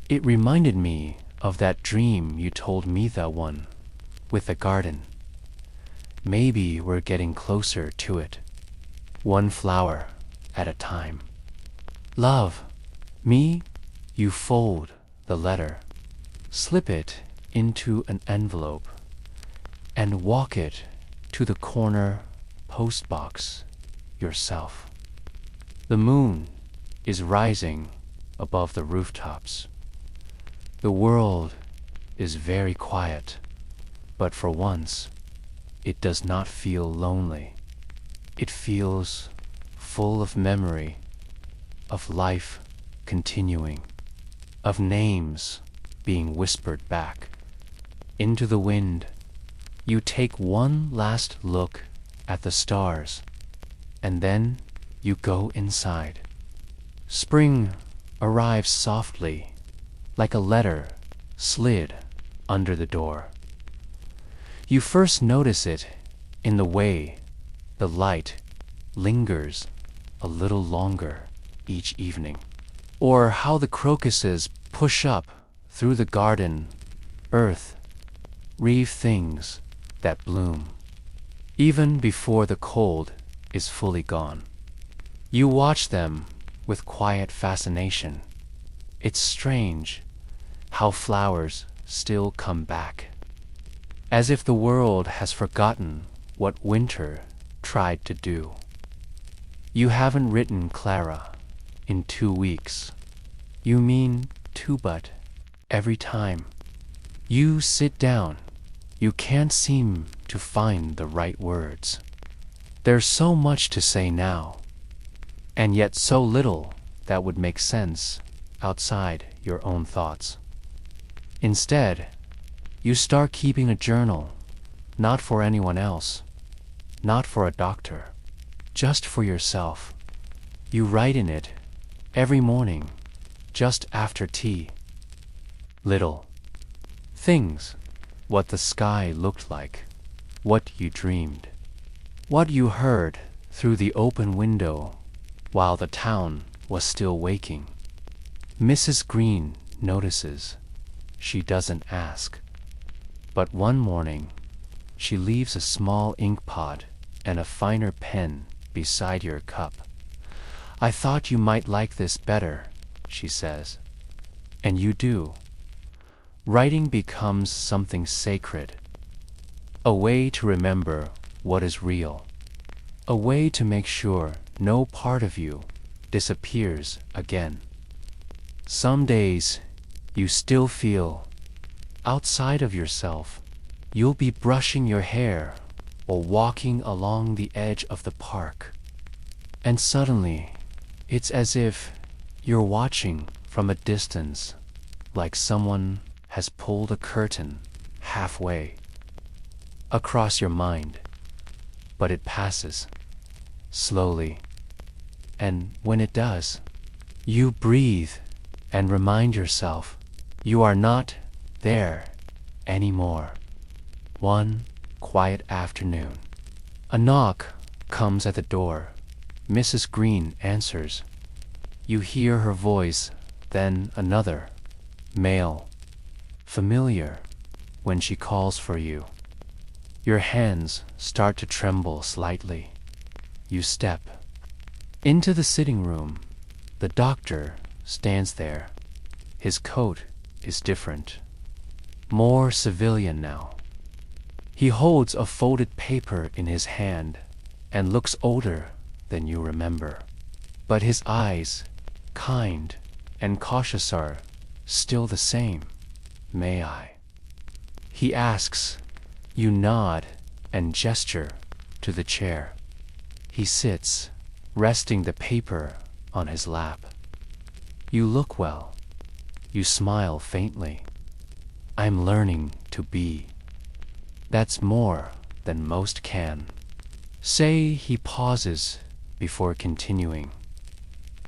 It reminded me of that dream you told me that one, with the garden. Maybe we're getting closer to it, one flower at a time. Love, me, you fold the letter, slip it into an envelope, and walk it to the corner postbox yourself. The moon is rising above the rooftops. The world is very quiet, but for once, it does not feel lonely. It feels full of memory, of life continuing, of names being whispered back. Into the wind, you take one last look at the stars, and then you go inside. Spring arrives softly, like a letter slid under the door. You first notice it in the way the light lingers a little longer each evening, or how the crocuses push up through the garden earth, reeve things that bloom, even before the cold is fully gone. You watch them with quiet fascination. It's strange how flowers still come back, as if the world has forgotten what winter tried to do. You haven't written Clara in 2 weeks. You mean two, but every time you sit down, you can't seem to find the right words. There's so much to say now, and yet so little that would make sense outside your own thoughts. Instead, you start keeping a journal, not for anyone else, not for a doctor, just for yourself. You write in it every morning, just after tea. Little things, what the sky looked like, what you dreamed, what you heard through the open window while the town was still waking. Mrs. Green notices. She doesn't ask. But one morning, she leaves a small ink pot and a finer pen beside your cup. "I thought you might like this better," she says. And you do. Writing becomes something sacred, a way to remember what is real, a way to make sure no part of you disappears again. Some days you still feel outside of yourself. You'll be brushing your hair or walking along the edge of the park, and suddenly it's as if you're watching from a distance, like someone has pulled a curtain halfway across your mind. But it passes slowly, and when it does, you breathe and remind yourself you are not there anymore. One quiet afternoon, a knock comes at the door. Mrs. Green answers. You hear her voice, then another, male, familiar, when she calls for you. Your hands start to tremble slightly. You step into the sitting room. The doctor stands there. His coat is different, more civilian now. He holds a folded paper in his hand and looks older than you remember. But his eyes, kind and cautious, are still the same. May I? He asks. You nod and gesture to the chair. He sits, resting the paper on his lap. You look well. You smile faintly. I'm learning to be. That's more than most can. Say. He pauses before continuing.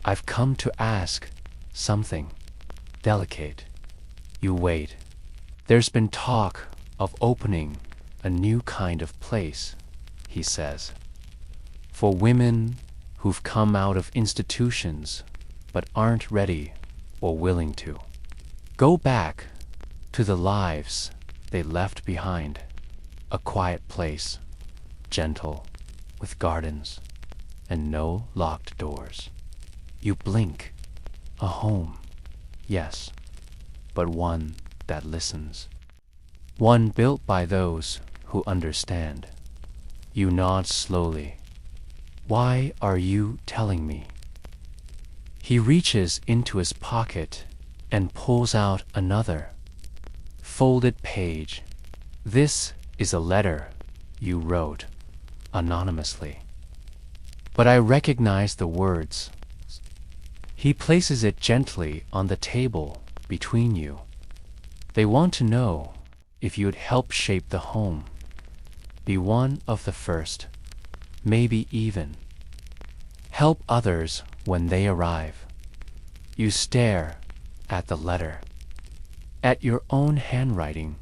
I've come to ask something delicate. You wait. There's been talk of opening a new kind of place, he says, for women who've come out of institutions but aren't ready or willing to go back to the lives they left behind. A quiet place, gentle, with gardens and no locked doors. You blink. A home, yes, but one that listens. One built by those who understand. You nod slowly. Why are you telling me? He reaches into his pocket and pulls out another folded page. This is a letter you wrote anonymously, but I recognize the words. He places it gently on the table between you. They want to know if you'd help shape the home, be one of the first, maybe even help others when they arrive. You stare at the letter, at your own handwriting,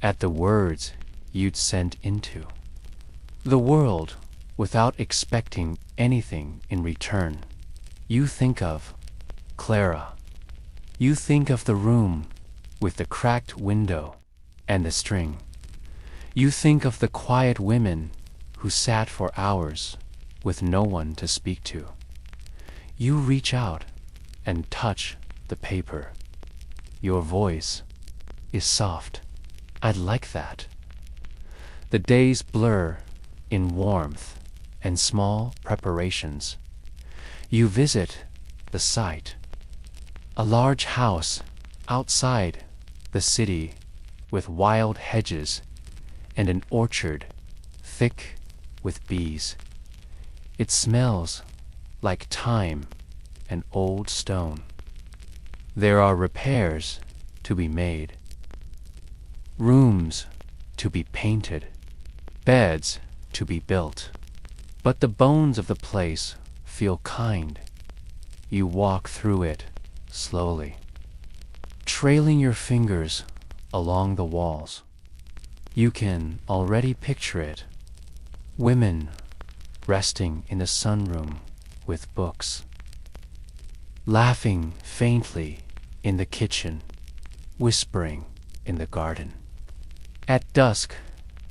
at the words you'd sent into the world without expecting anything in return. You think of Clara. You think of the room with the cracked window and the string. You think of the quiet women who sat for hours with no one to speak to. You reach out and touch the paper. Your voice is soft. I'd like that. The days blur in warmth and small preparations. You visit the site, a large house outside the city with wild hedges and an orchard thick with bees. It smells like thyme and old stone. There are repairs to be made, rooms to be painted, beds to be built. But the bones of the place feel kind. You walk through it slowly, trailing your fingers along the walls. You can already picture it. Women resting in the sunroom with books, laughing faintly in the kitchen, whispering in the garden. At dusk,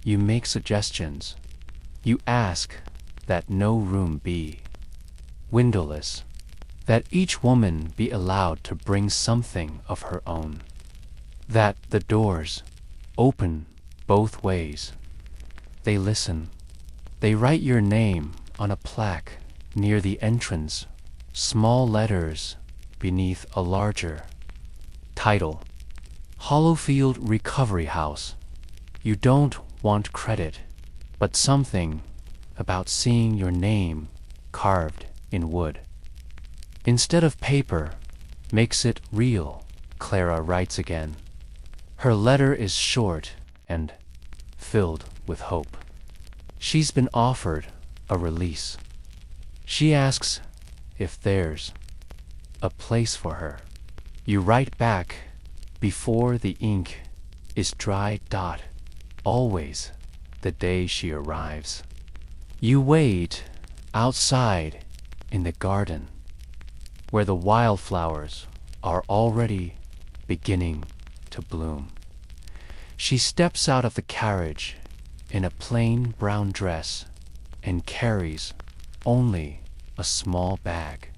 you make suggestions. You ask that no room be windowless, that each woman be allowed to bring something of her own, that the doors open both ways. They listen. They write your name on a plaque near the entrance, small letters beneath a larger title. Hollowfield Recovery House. You don't want credit, but something about seeing your name carved in wood instead of paper makes it real, Clara writes again. Her letter is short and filled with hope. She's been offered a release. She asks if there's a place for her. You write back before the ink is dry. Always the day she arrives. You wait outside in the garden where the wildflowers are already beginning to bloom. She steps out of the carriage in a plain brown dress and carries only a small bag.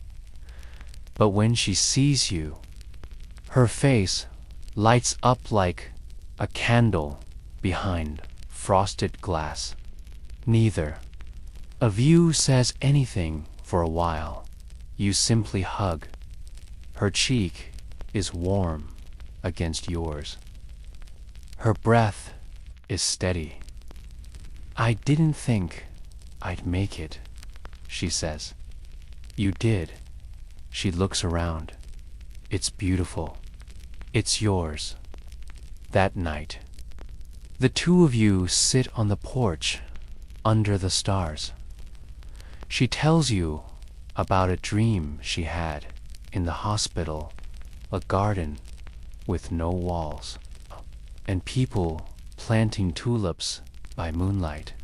But when she sees you, her face lights up like a candle behind frosted glass. Neither of you says anything for a while. You simply hug. Her cheek is warm against yours. Her breath is steady. I didn't think I'd make it, she says. You did. She looks around. It's beautiful. It's yours. That night, the two of you sit on the porch under the stars. She tells you about a dream she had in the hospital, a garden with no walls, and people planting tulips by moonlight.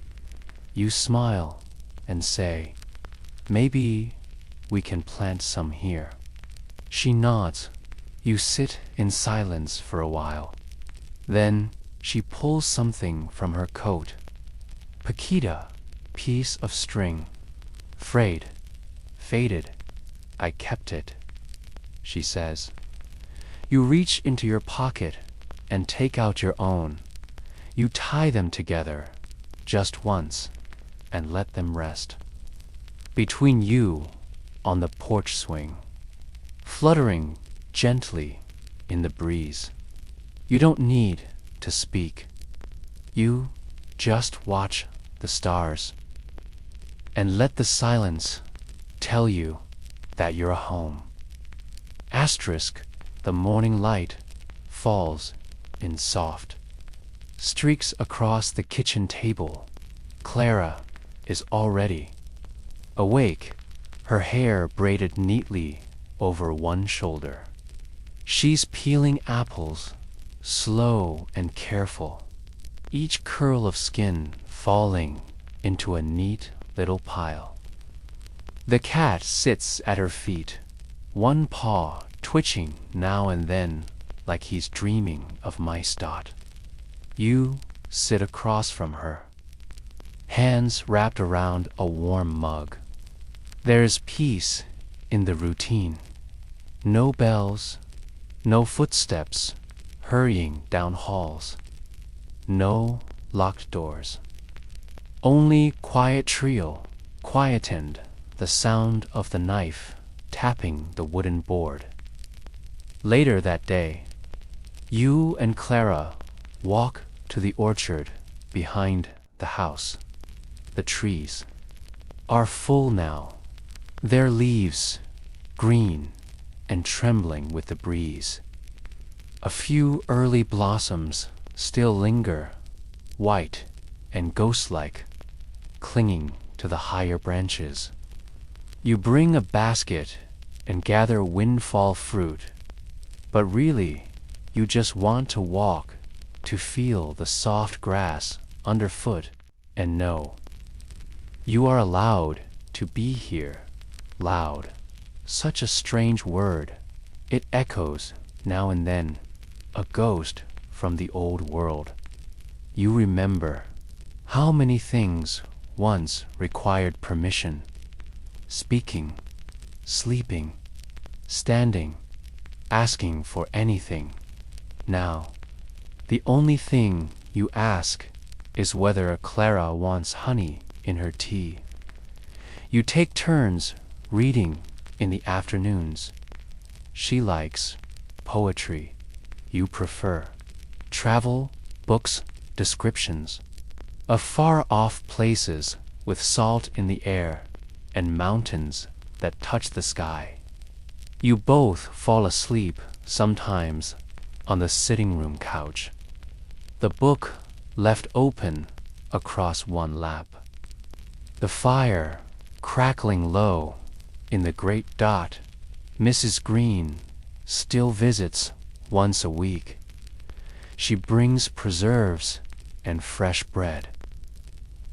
You smile and say, maybe we can plant some here. She nods. You sit in silence for a while. Then she pulls something from her coat. Paquita, piece of string. Frayed, faded. I kept it, she says. You reach into your pocket and take out your own. You tie them together just once and let them rest. Between you on the porch swing, fluttering gently in the breeze. You don't need to speak. You just watch the stars and let the silence tell you that you're home. Asterisk, the morning light falls in soft streaks across the kitchen table. Clara is already awake, her hair braided neatly over one shoulder. She's peeling apples, slow and careful, each curl of skin falling into a neat little pile. The cat sits at her feet, one paw twitching now and then like he's dreaming of mice. You sit across from her, hands wrapped around a warm mug. There's peace in the routine. No bells, no footsteps hurrying down halls, no locked doors. Only quiet trio, quietened the sound of the knife tapping the wooden board. Later that day, you and Clara walk to the orchard behind the house. The trees are full now, their leaves green and trembling with the breeze. A few early blossoms still linger, white and ghost-like, clinging to the higher branches. You bring a basket and gather windfall fruit, but really you just want to walk, to feel the soft grass underfoot and know you are allowed to be here. Loud, such a strange word. It echoes now and then, a ghost from the old world. You remember how many things once required permission. Speaking sleeping, standing, asking for anything. Now, the only thing you ask is whether Clara wants honey in her tea. You take turns reading in the afternoons. She likes poetry. You prefer travel, books, descriptions of far-off places with salt in the air and mountains that touch the sky. You both fall asleep sometimes on the sitting room couch, the book left open across one lap. The fire crackling low in the great dot. Mrs. Green still visits once a week. She brings preserves and fresh bread.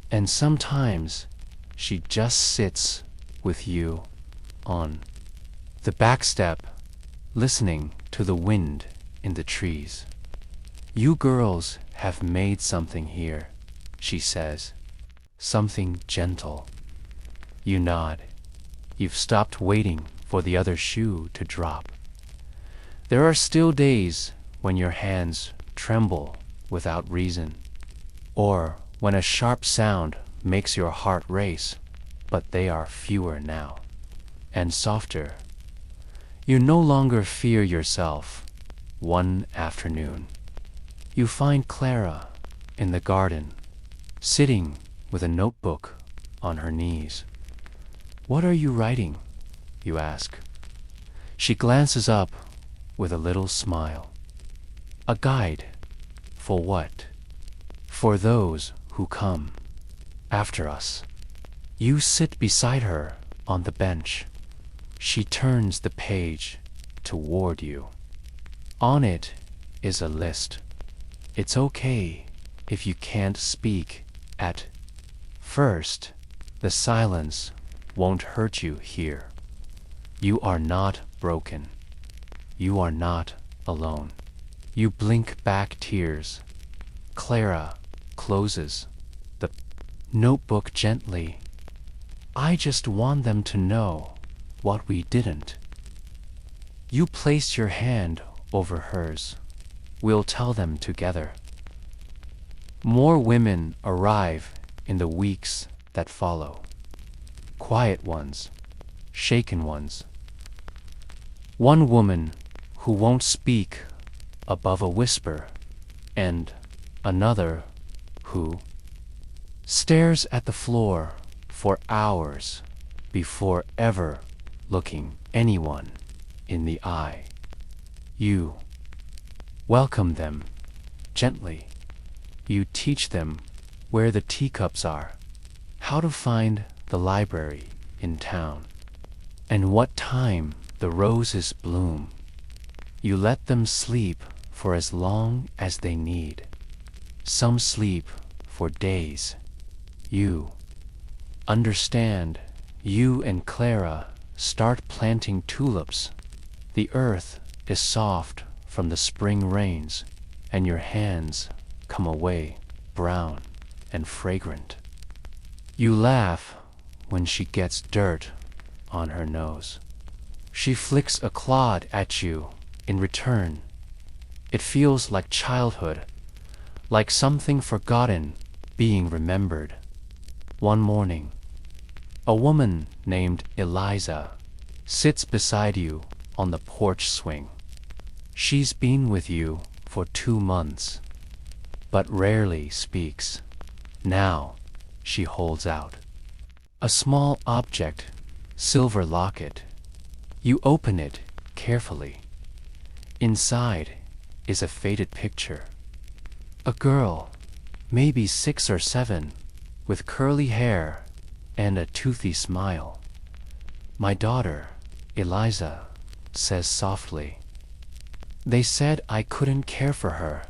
And sometimes she just sits with you on the back step, listening to the wind in the trees. You girls have made something here, she says, something gentle. You nod. You've stopped waiting for the other shoe to drop. There are still days when your hands tremble without reason, or when a sharp sound makes your heart race, but they are fewer now, and softer. You no longer fear yourself. One afternoon, you find Clara in the garden, sitting with a notebook on her knees. "What are you writing?" you ask. She glances up with a little smile. "A guide. For what?" "For those who come after us." You sit beside her on the bench. She turns the page toward you. On it is a list. It's okay if you can't speak at first. The silence won't hurt you here. You are not broken. You are not alone. You blink back tears. Clara closes the notebook gently. "I just want them to know what we didn't." You place your hand over hers. "We'll tell them together." More women arrive in the weeks that follow. Quiet ones, shaken ones. One woman who won't speak above a whisper, and another who stares at the floor for hours before ever looking anyone in the eye. You welcome them gently. You teach them where the teacups are, how to find the library in town, and what time the roses bloom. You let them sleep for as long as they need. Some sleep for days. You understand. You and Clara start planting tulips. The earth is soft from the spring rains, and your hands come away brown and fragrant. You laugh when she gets dirt on her nose. She flicks a clod at you in return. It feels like childhood, like something forgotten being remembered. One morning, a woman named Eliza sits beside you on the porch swing. She's been with you for 2 months, but rarely speaks. Now she holds out a small object, silver locket. You open it carefully. Inside is a faded picture. A girl, maybe 6 or 7, with curly hair and a toothy smile. "My daughter, Eliza," says softly. "They said I couldn't care for her.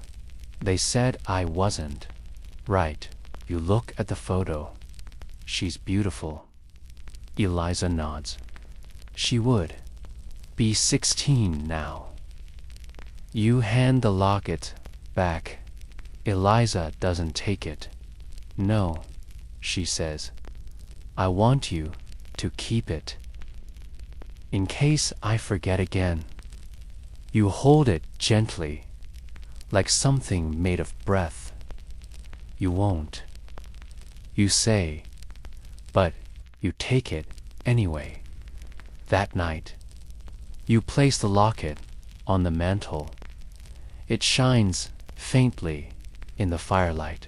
They said I wasn't right." You look at the photo. She's beautiful. Eliza nods. She would be 16 now. You hand the locket back. Eliza doesn't take it. "No," she says. "I want you to keep it." in case I forget again. You hold it gently, like something made of breath. You won't. You say, but you take it anyway. That night, you place the locket on the mantel. It shines faintly in the firelight.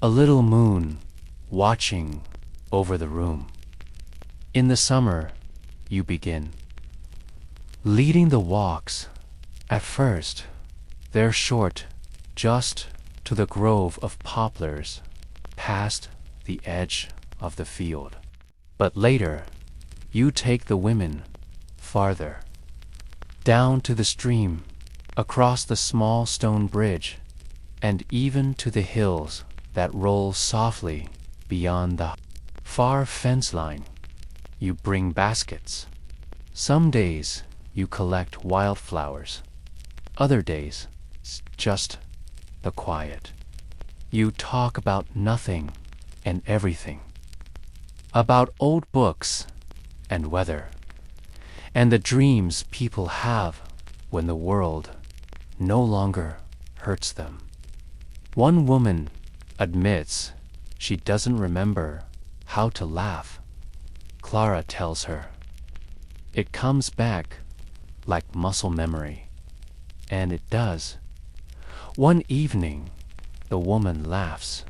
A little moon watching over the room. In the summer, you begin. Leading the walks. At first, they're short, just to the grove of poplars, past the edge of the field. But later, you take the women farther, down to the stream, across the small stone bridge, and even to the hills that roll softly beyond the far fence line. You bring baskets. Some days you collect wildflowers. Other days, it's just the quiet. You talk about nothing and everything. About old books and weather, and the dreams people have when the world no longer hurts them. One woman admits she doesn't remember how to laugh. Clara tells her. It comes back like muscle memory, and it does. One evening, the woman laughs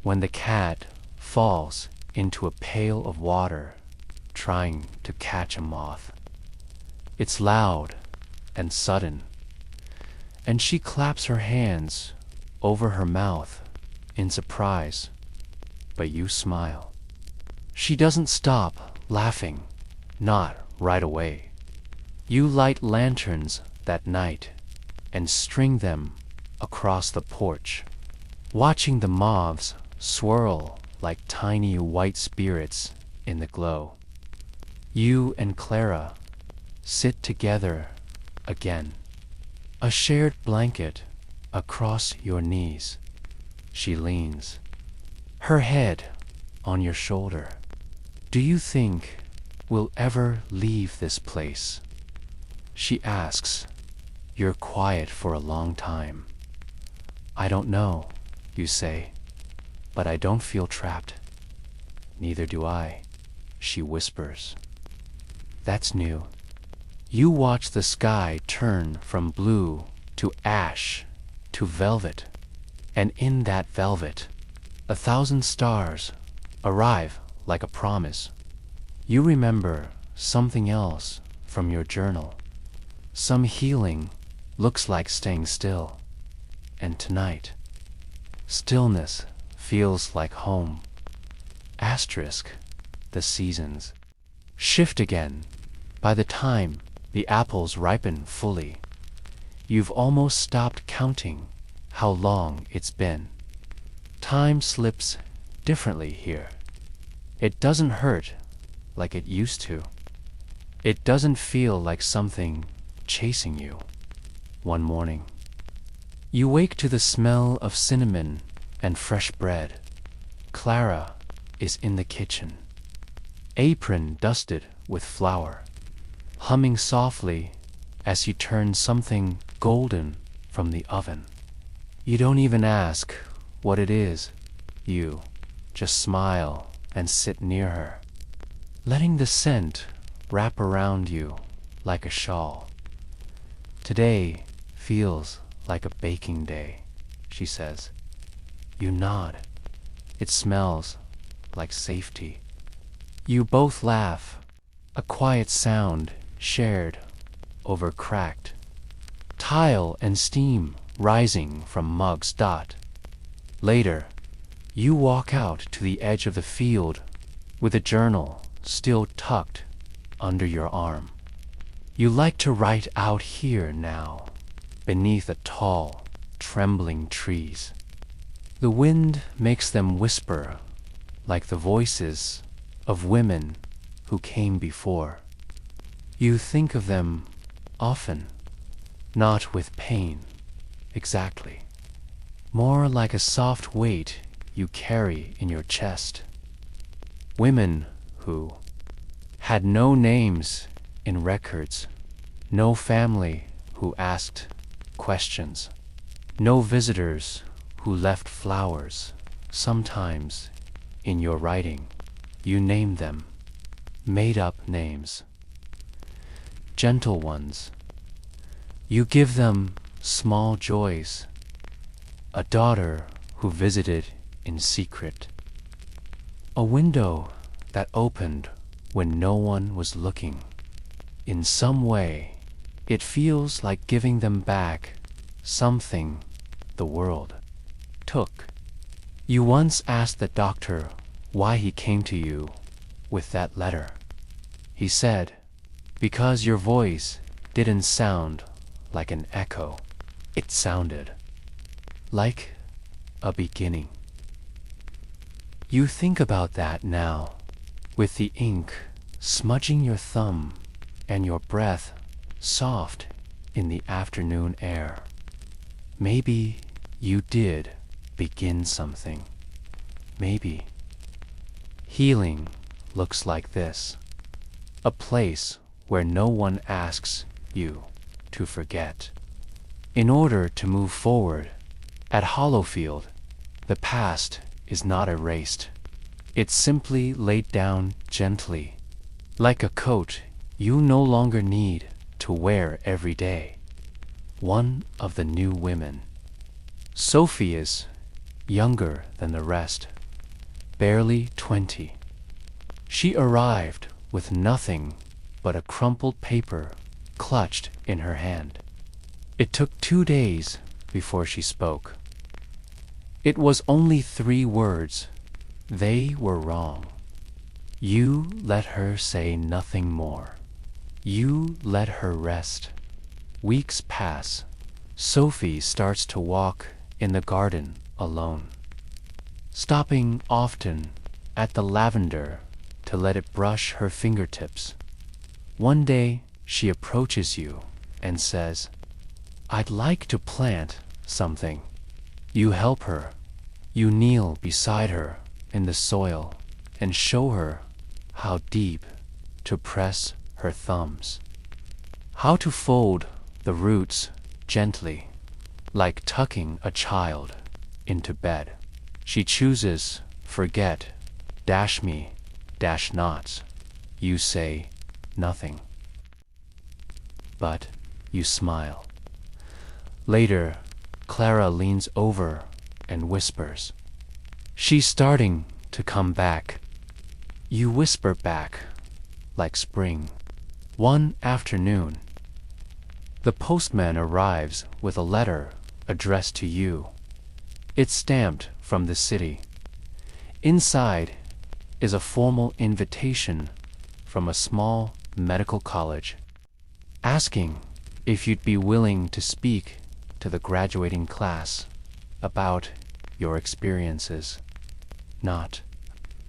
when the cat falls into a pail of water trying to catch a moth. It's loud and sudden, and she claps her hands over her mouth in surprise, but you smile. She doesn't stop laughing, not right away. You light lanterns that night and string them across the porch, watching the moths swirl like tiny white spirits in the glow. You and Clara sit together again, a shared blanket across your knees. She leans, her head on your shoulder. Do you think we'll ever leave this place? She asks. You're quiet for a long time. I don't know, you say, but I don't feel trapped. Neither do I, she whispers. That's new. You watch the sky turn from blue to ash to velvet, and in that velvet, 1,000 stars arrive like a promise. You remember something else from your journal. Some healing looks like staying still. And tonight, stillness feels like home. Asterisk, the seasons shift again. By the time the apples ripen fully, you've almost stopped counting how long it's been. Time slips differently here. It doesn't hurt like it used to. It doesn't feel like something chasing you. One morning, you wake to the smell of cinnamon and fresh bread. Clara is in the kitchen, apron dusted with flour, humming softly as you turn something golden from the oven. You don't even ask what it is. You just smile and sit near her, letting the scent wrap around you like a shawl. Today feels like a baking day, she says. You nod. It smells like safety. You both laugh, a quiet sound shared over cracked tile and steam rising from mugs. Later, you walk out to the edge of the field with a journal still tucked under your arm. You like to write out here now, beneath the tall, trembling trees. The wind makes them whisper like the voices of women who came before. You think of them often, not with pain, exactly. More like a soft weight you carry in your chest. Women who, had no names in records, no family who asked questions, no visitors who left flowers. Sometimes, in your writing, you name them, made-up names, gentle ones. You give them small joys, a daughter who visited in secret, a window that opened when no one was looking. In some way, it feels like giving them back something the world took. You once asked the doctor why he came to you with that letter. He said, because your voice didn't sound like an echo. It sounded like a beginning. You think about that now, with the ink smudging your thumb and your breath soft in the afternoon air. Maybe you did begin something. Maybe. Healing looks like this, a place where no one asks you to forget. In order to move forward, at Hollowfield, the past is not erased. It's simply laid down gently, like a coat you no longer need to wear every day. One of the new women. Sophie is younger than the rest, barely 20. She arrived with nothing but a crumpled paper clutched in her hand. It took 2 days before she spoke. It was only 3 words. They were wrong. You let her say nothing more. You let her rest. Weeks pass. Sophie starts to walk in the garden alone, stopping often at the lavender to let it brush her fingertips. One day she approaches you and says, I'd like to plant something. You help her. You kneel beside her in the soil and show her how deep to press her thumbs, how to fold the roots gently, like tucking a child into bed. She chooses forget, dash me, dash nots. You say nothing, but you smile. Later, Clara leans over and whispers, she's starting to come back. You whisper back like spring. One afternoon, the postman arrives with a letter addressed to you. It's stamped from the city. Inside is a formal invitation from a small medical college, asking if you'd be willing to speak to the graduating class about your experiences. Not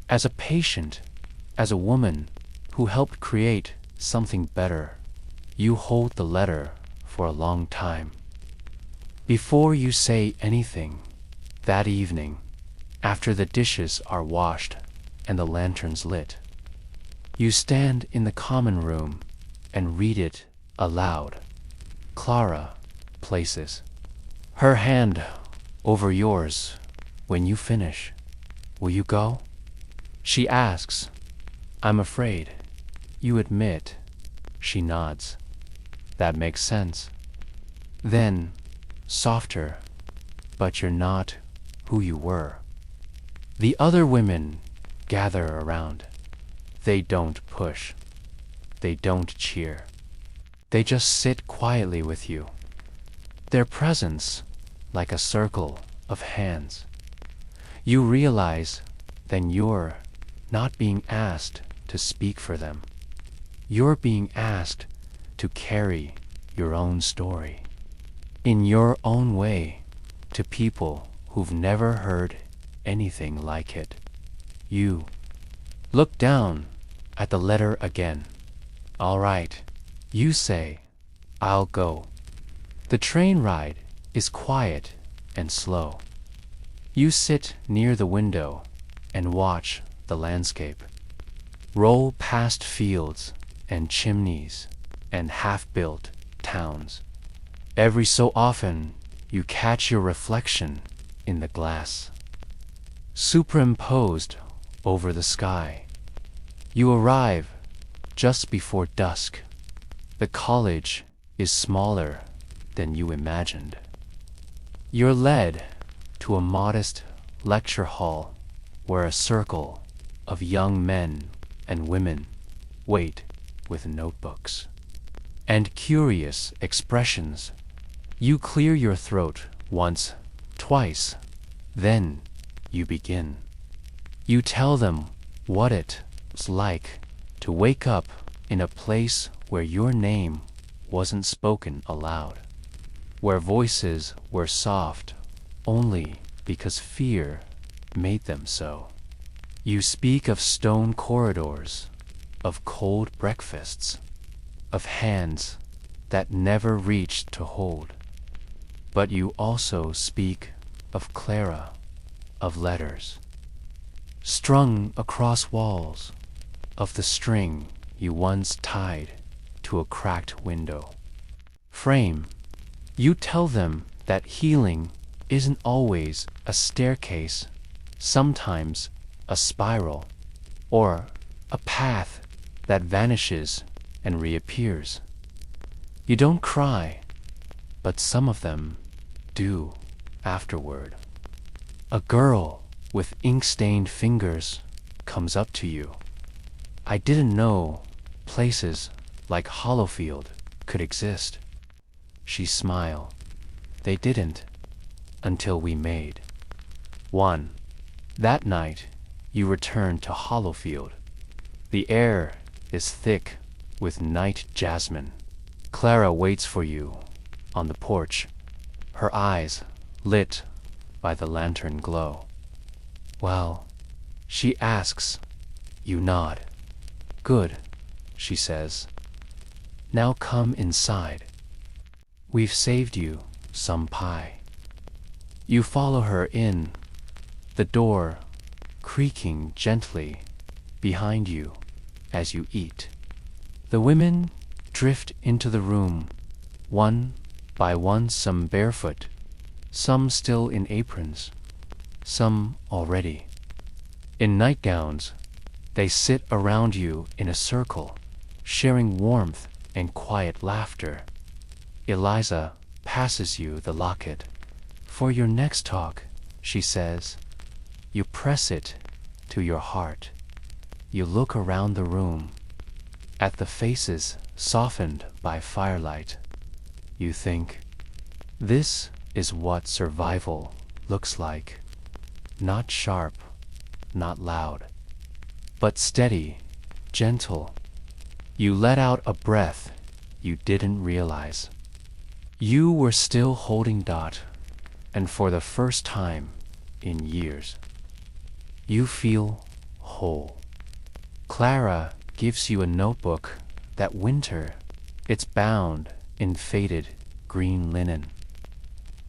as a patient, as a woman who helped create something better. You hold the letter for a long time. Before you say anything, that evening, after the dishes are washed and the lanterns lit, you stand in the common room and read it aloud. Clara places her hand over yours when you finish. Will you go? She asks, I'm afraid. You admit. She nods. That makes sense. Then, softer, but you're not who you were. The other women gather around. They don't push. They don't cheer. They just sit quietly with you. Their presence like a circle of hands. You realize then you're not being asked to speak for them. You're being asked to carry your own story in your own way to people who've never heard anything like it. You look down at the letter again. All right, you say, I'll go. The train ride is quiet and slow. You sit near the window and watch the landscape. Roll past fields and chimneys and half-built towns. Every so often, you catch your reflection in the glass. Superimposed over the sky, you arrive just before dusk. The college is smaller than you imagined. You're led to a modest lecture hall where a circle of young men and women wait with notebooks and curious expressions. You clear your throat once, twice, then you begin. You tell them what it's like to wake up in a place where your name wasn't spoken aloud, where voices were soft only because fear made them so. You speak of stone corridors, of cold breakfasts, of hands that never reached to hold. But you also speak of Clara, of letters strung across walls, of the string you once tied to a cracked window frame. You tell them that healing isn't always a staircase, sometimes a spiral, or a path that vanishes and reappears. You don't cry, but some of them do afterward. A girl with ink-stained fingers comes up to you. I didn't know places like Hollowfield could exist. She smiled. They didn't, until we made one. That night, you return to Hollowfield. The air is thick with night jasmine. Clara waits for you on the porch, her eyes lit by the lantern glow. Well, she asks. You nod. Good, she says. Now come inside. We've saved you some pie. You follow her in, the door creaking gently behind you as you eat. The women drift into the room, one by one, some barefoot, some still in aprons, some already in nightgowns. They sit around you in a circle, sharing warmth and quiet laughter. Eliza passes you the locket. For your next talk, she says. You press it to your heart. You look around the room, at the faces softened by firelight. You think, this is what survival looks like. Not sharp, not loud, but steady, gentle. You let out a breath you didn't realize. You were still holding Dot, and for the first time in years, you feel whole. Clara gives you a notebook that winter. It's bound in faded green linen.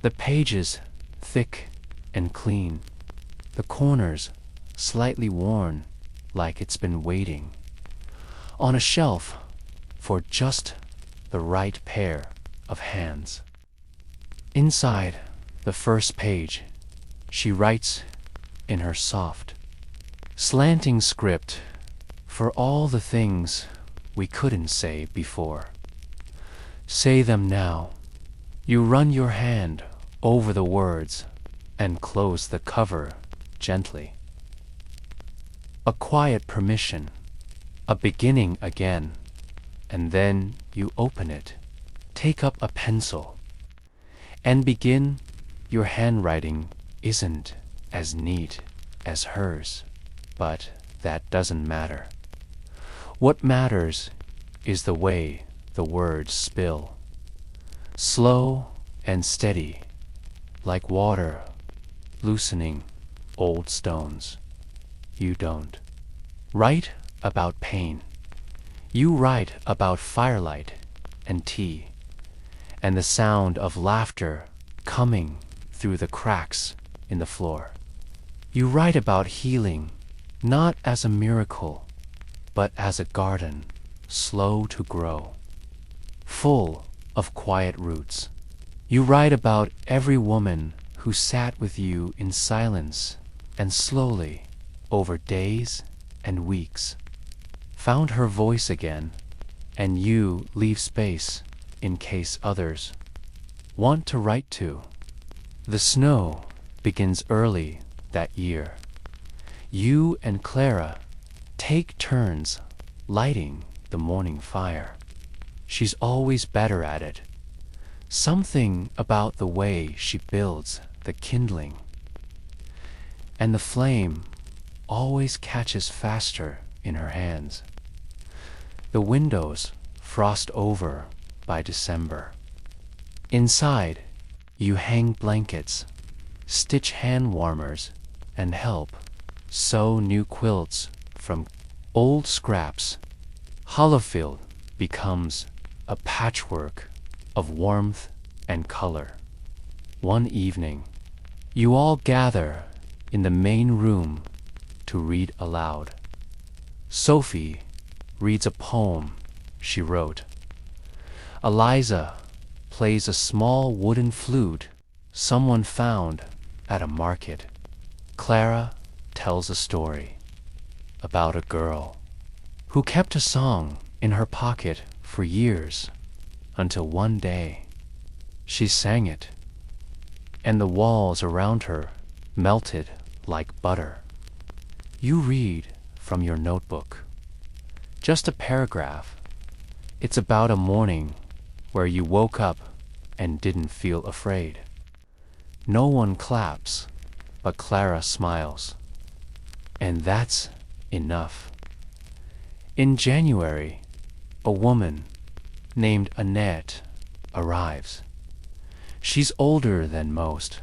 The pages thick and clean, the corners slightly worn like it's been waiting on a shelf for just the right pair of hands. Inside the first page, she writes in her soft, slanting script, for all the things we couldn't say before. Say them now. You run your hand over the words and close the cover gently. A quiet permission, a beginning again, and then you open it, take up a pencil, and begin. Your handwriting isn't as neat as hers, but that doesn't matter. What matters is the way the words spill, slow and steady, like water loosening old stones. You don't write about pain. You write about firelight and tea, and the sound of laughter coming through the cracks in the floor. You write about healing, not as a miracle, but as a garden, slow to grow, full of quiet roots. You write about every woman who sat with you in silence and slowly, over days and weeks, found her voice again, and you leave space in case others want to write too. The snow begins early that year. You and Clara take turns lighting the morning fire. She's always better at it. Something about the way she builds the kindling. And the flame always catches faster in her hands. The windows frost over by December. Inside, you hang blankets, stitch hand warmers, and help sew new quilts from old scraps. Hollowfield becomes a patchwork of warmth and color. One evening, you all gather in the main room to read aloud. Sophie reads a poem she wrote. Eliza plays a small wooden flute someone found at a market. Clara tells a story about a girl who kept a song in her pocket for years until one day she sang it, and the walls around her melted like butter. You read from your notebook, just a paragraph. It's about a morning where you woke up and didn't feel afraid. No one claps, but Clara smiles. And that's enough. In January, a woman named Annette arrives. She's older than most,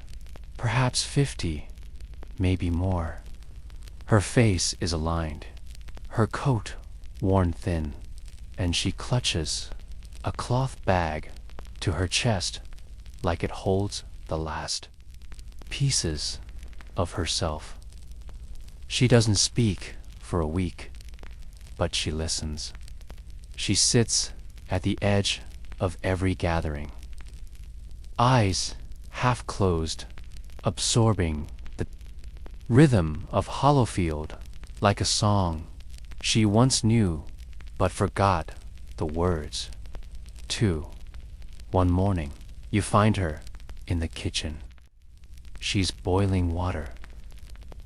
perhaps 50, maybe more. Her face is aligned, her coat worn thin, and she clutches a cloth bag to her chest like it holds the last pieces of herself. She doesn't speak for a week, but she listens. She sits at the edge of every gathering, eyes half closed, absorbing the rhythm of Hollowfield like a song she once knew but forgot the words to. One morning, you find her in the kitchen. She's boiling water,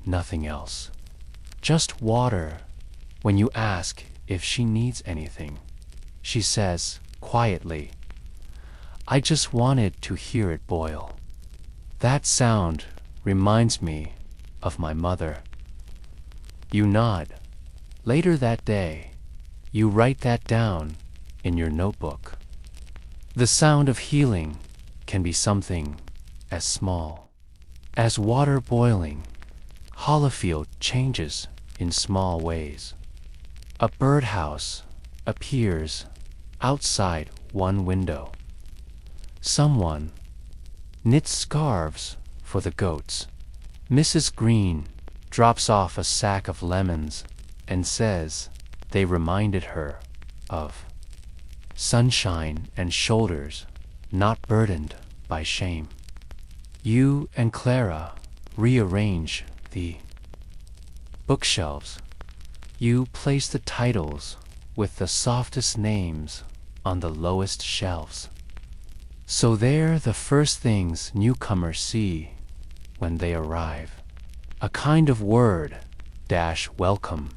nothing else. Just water. When you ask if she needs anything, she says quietly, "I just wanted to hear it boil." That sound reminds me of my mother. You nod. Later that day, you write that down in your notebook. The sound of healing can be something as small as water boiling. Hollowfield changes in small ways. A birdhouse appears outside one window. Someone knits scarves for the goats. Mrs. Green drops off a sack of lemons and says they reminded her of sunshine and shoulders not burdened by shame. You and Clara rearrange the bookshelves. You place the titles with the softest names on the lowest shelves. So they're the first things newcomers see when they arrive. A kind of word dash welcome,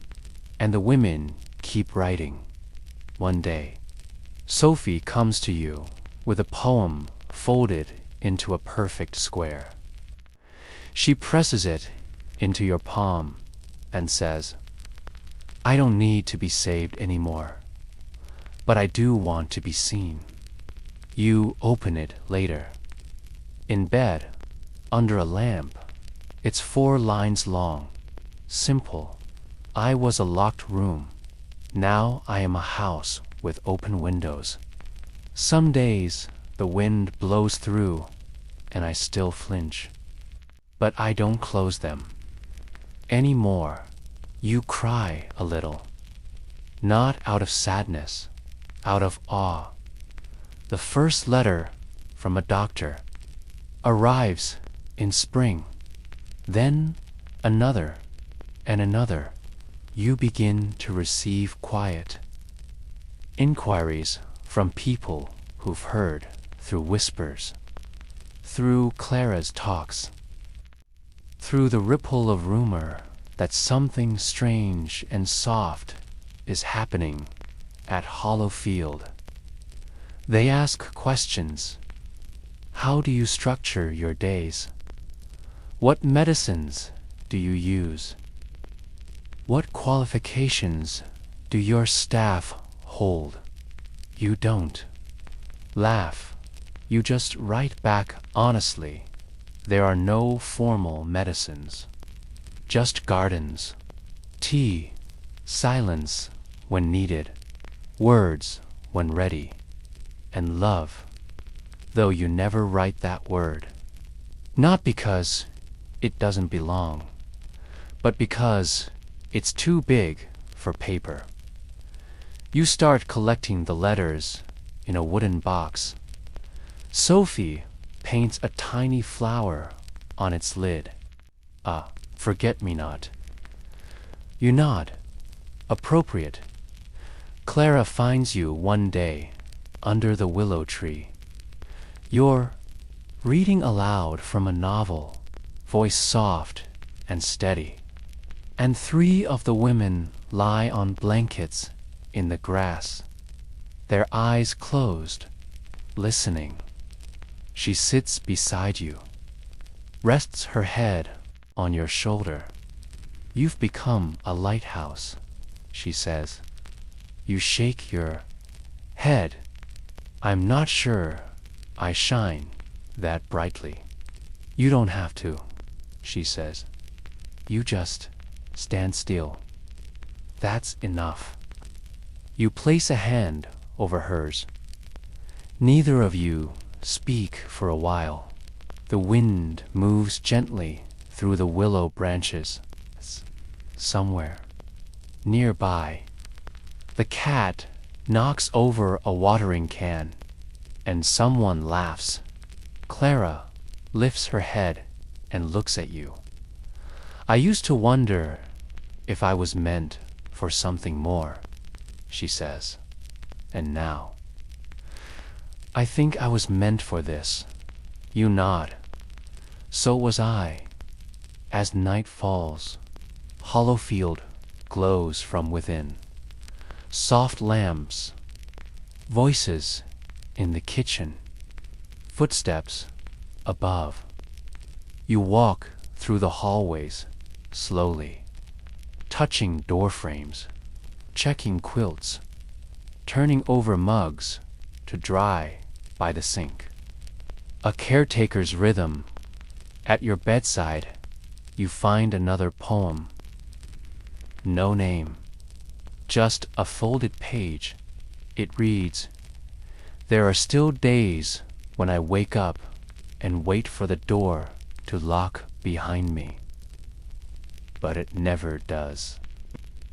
and the women keep writing. One day, Sophie comes to you with a poem folded into a perfect square. She presses it into your palm and says, "I don't need to be saved anymore, but I do want to be seen." You open it later. In bed, under a lamp, it's 4 lines long. Simple. I was a locked room. Now I am a house with open windows. Some days the wind blows through and I still flinch. But I don't close them anymore. You cry a little. not out of sadness, out of awe. The first letter from a doctor arrives in spring, then another and another. You begin to receive quiet inquiries from people who've heard through whispers, through Clara's talks, through the ripple of rumor that something strange and soft is happening at Hollowfield. They ask questions. How do you structure your days? What medicines do you use? What qualifications do your staff hold? You don't laugh. You just write back honestly. There are no formal medicines, just gardens, tea, silence when needed, words when ready, and love, though you never write that word. Not because it doesn't belong, but because it's too big for paper. You start collecting the letters in a wooden box. Sophie paints a tiny flower on its lid, a forget-me-not. You nod. Appropriate. Clara finds you one day under the willow tree. You're reading aloud from a novel, voice soft and steady, and 3 of the women lie on blankets in the grass, their eyes closed, listening. She sits beside you, rests her head on your shoulder. You've become a lighthouse, she says. You shake your head. I'm not sure I shine that brightly. You don't have to, she says. You just stand still. That's enough. You place a hand over hers. Neither of you speak for a while. The wind moves gently through the willow branches. Somewhere nearby, the cat knocks over a watering can, and someone laughs. Clara lifts her head and looks at you. I used to wonder if I was meant for something more, she says, and now I think I was meant for this. You nod. So was I. As night falls, Hollowfield glows from within. Soft lamps, voices in the kitchen, footsteps above. You walk through the hallways slowly, touching door frames, checking quilts, turning over mugs to dry by the sink. A caretaker's rhythm. At your bedside, you find another poem. No name, just a folded page. It reads, "There are still days when I wake up and wait for the door to lock behind me. But it never does.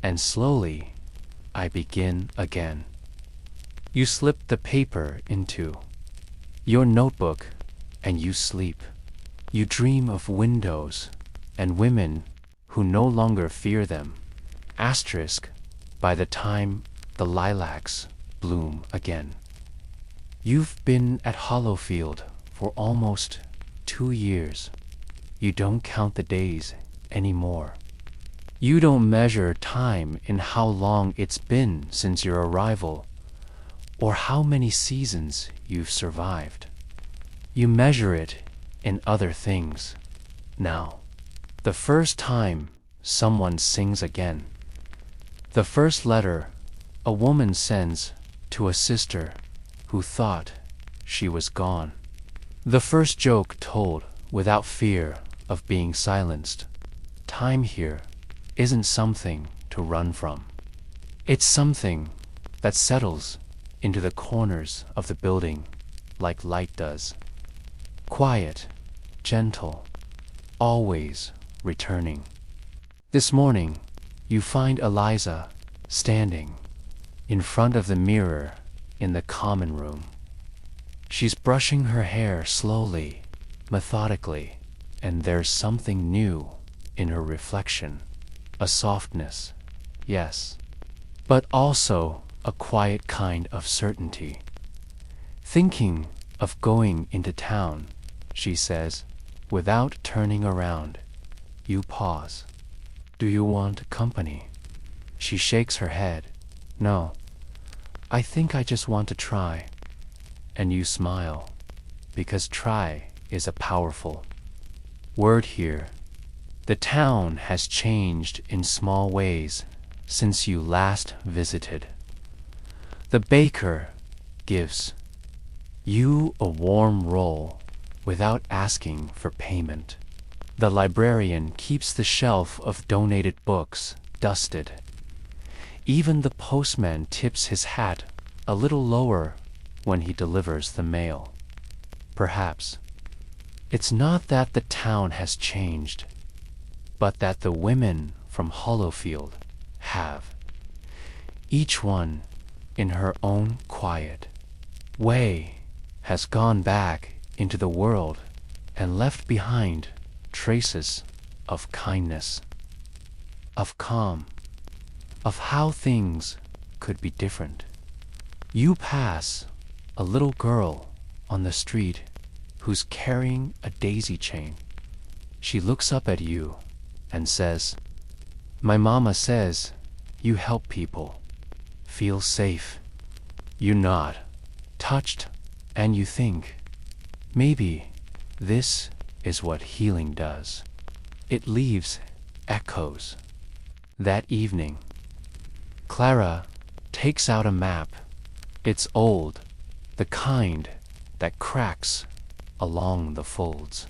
And slowly, I begin again." You slip the paper into your notebook and you sleep. You dream of windows and women who no longer fear them. Asterisk, by the time the lilacs bloom again. You've been at Hollowfield for almost 2 years. You don't count the days anymore. You don't measure time in how long it's been since your arrival, or how many seasons you've survived. You measure it in other things. Now, the first time someone sings again. The first letter a woman sends to a sister who thought she was gone. The first joke told without fear of being silenced. Time here isn't something to run from. It's something that settles into the corners of the building like light does. Quiet, gentle, always returning. This morning, you find Eliza standing in front of the mirror in the common room. She's brushing her hair slowly, methodically, and there's something new in her reflection. A softness, yes, but also a quiet kind of certainty. Thinking of going into town, she says, without turning around. You pause. Do you want company? She shakes her head. No, I think I just want to try. And you smile, because try is a powerful word here. The town has changed in small ways since you last visited. The baker gives you a warm roll without asking for payment. The librarian keeps the shelf of donated books dusted. Even the postman tips his hat a little lower when he delivers the mail. Perhaps it's not that the town has changed, but that the women from Hollowfield have, each one in her own quiet way, has gone back into the world and left behind traces of kindness, of calm, of how things could be different. You pass a little girl on the street who's carrying a daisy chain. She looks up at you and says, "My mama says you help people feel safe." You nod, touched, and you think, maybe this is what healing does. It leaves echoes. That evening, Clara takes out a map. It's old, the kind that cracks along the folds.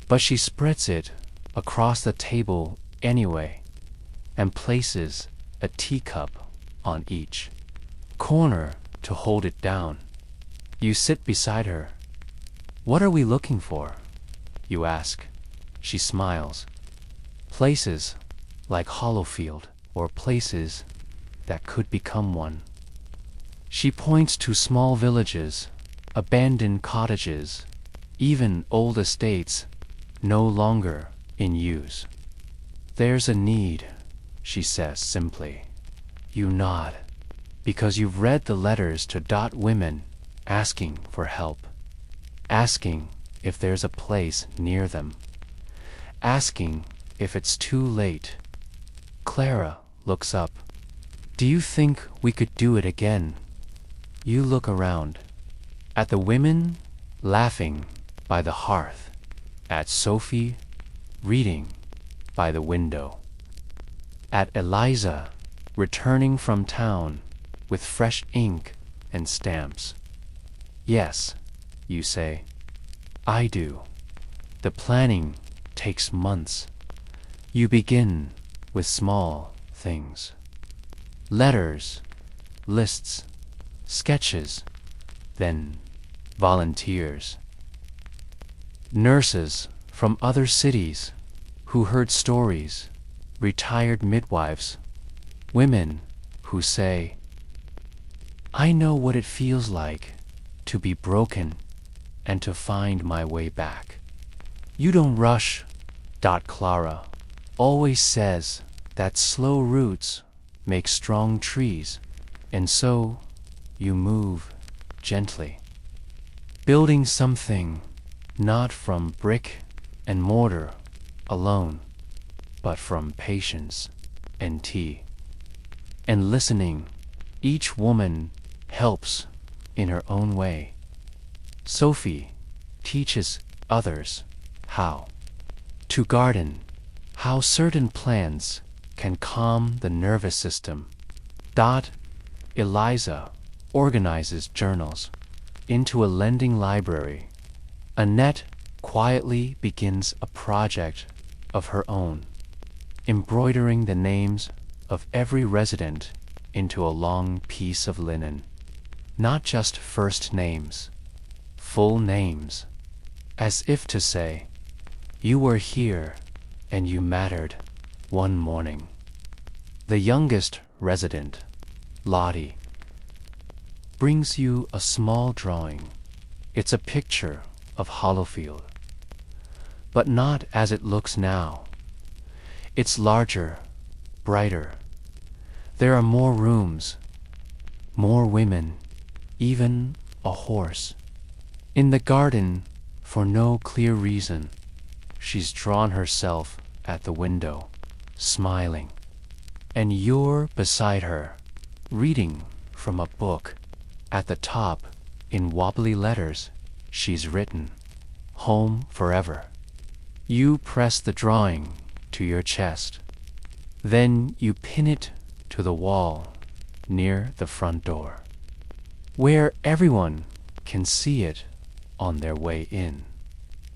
But she spreads it across the table anyway and places a teacup on each corner to hold it down. You sit beside her. "What are we looking for?" you ask. She smiles. Places like Hollowfield, or places that could become one. She points to small villages, abandoned cottages, even old estates no longer in use. "There's a need," she says simply. You nod, because you've read the letters to women asking for help, asking if there's a place near them, asking if it's too late. Clara looks up. "Do you think we could do it again?" You look around, at the women laughing by the hearth, at Sophie reading by the window, at Eliza returning from town with fresh ink and stamps. "Yes," you say, "I do." The planning takes months. You begin with small things. Letters, lists, sketches, then volunteers. Nurses from other cities who heard stories, retired midwives, women who say, "I know what it feels like to be broken and to find my way back." You don't rush. Clara always says that slow roots make strong trees, and so you move gently, building something not from brick and mortar alone, but from patience and tea. And listening, each woman helps in her own way. Sophie teaches others how to garden, how certain plants can calm the nervous system. Eliza organizes journals into a lending library. Annette quietly begins a project of her own, embroidering the names of every resident into a long piece of linen. Not just first names, full names, as if to say, "You were here and you mattered one morning." The youngest resident, Lottie, brings you a small drawing. It's a picture of Hollowfield, but not as it looks now. It's larger, brighter. There are more rooms, more women, even a horse. In the garden, for no clear reason, she's drawn herself at the window, smiling. And you're beside her, reading from a book. At the top, in wobbly letters, she's written, "Home forever." You press the drawing to your chest. Then you pin it to the wall near the front door, where everyone can see it on their way in.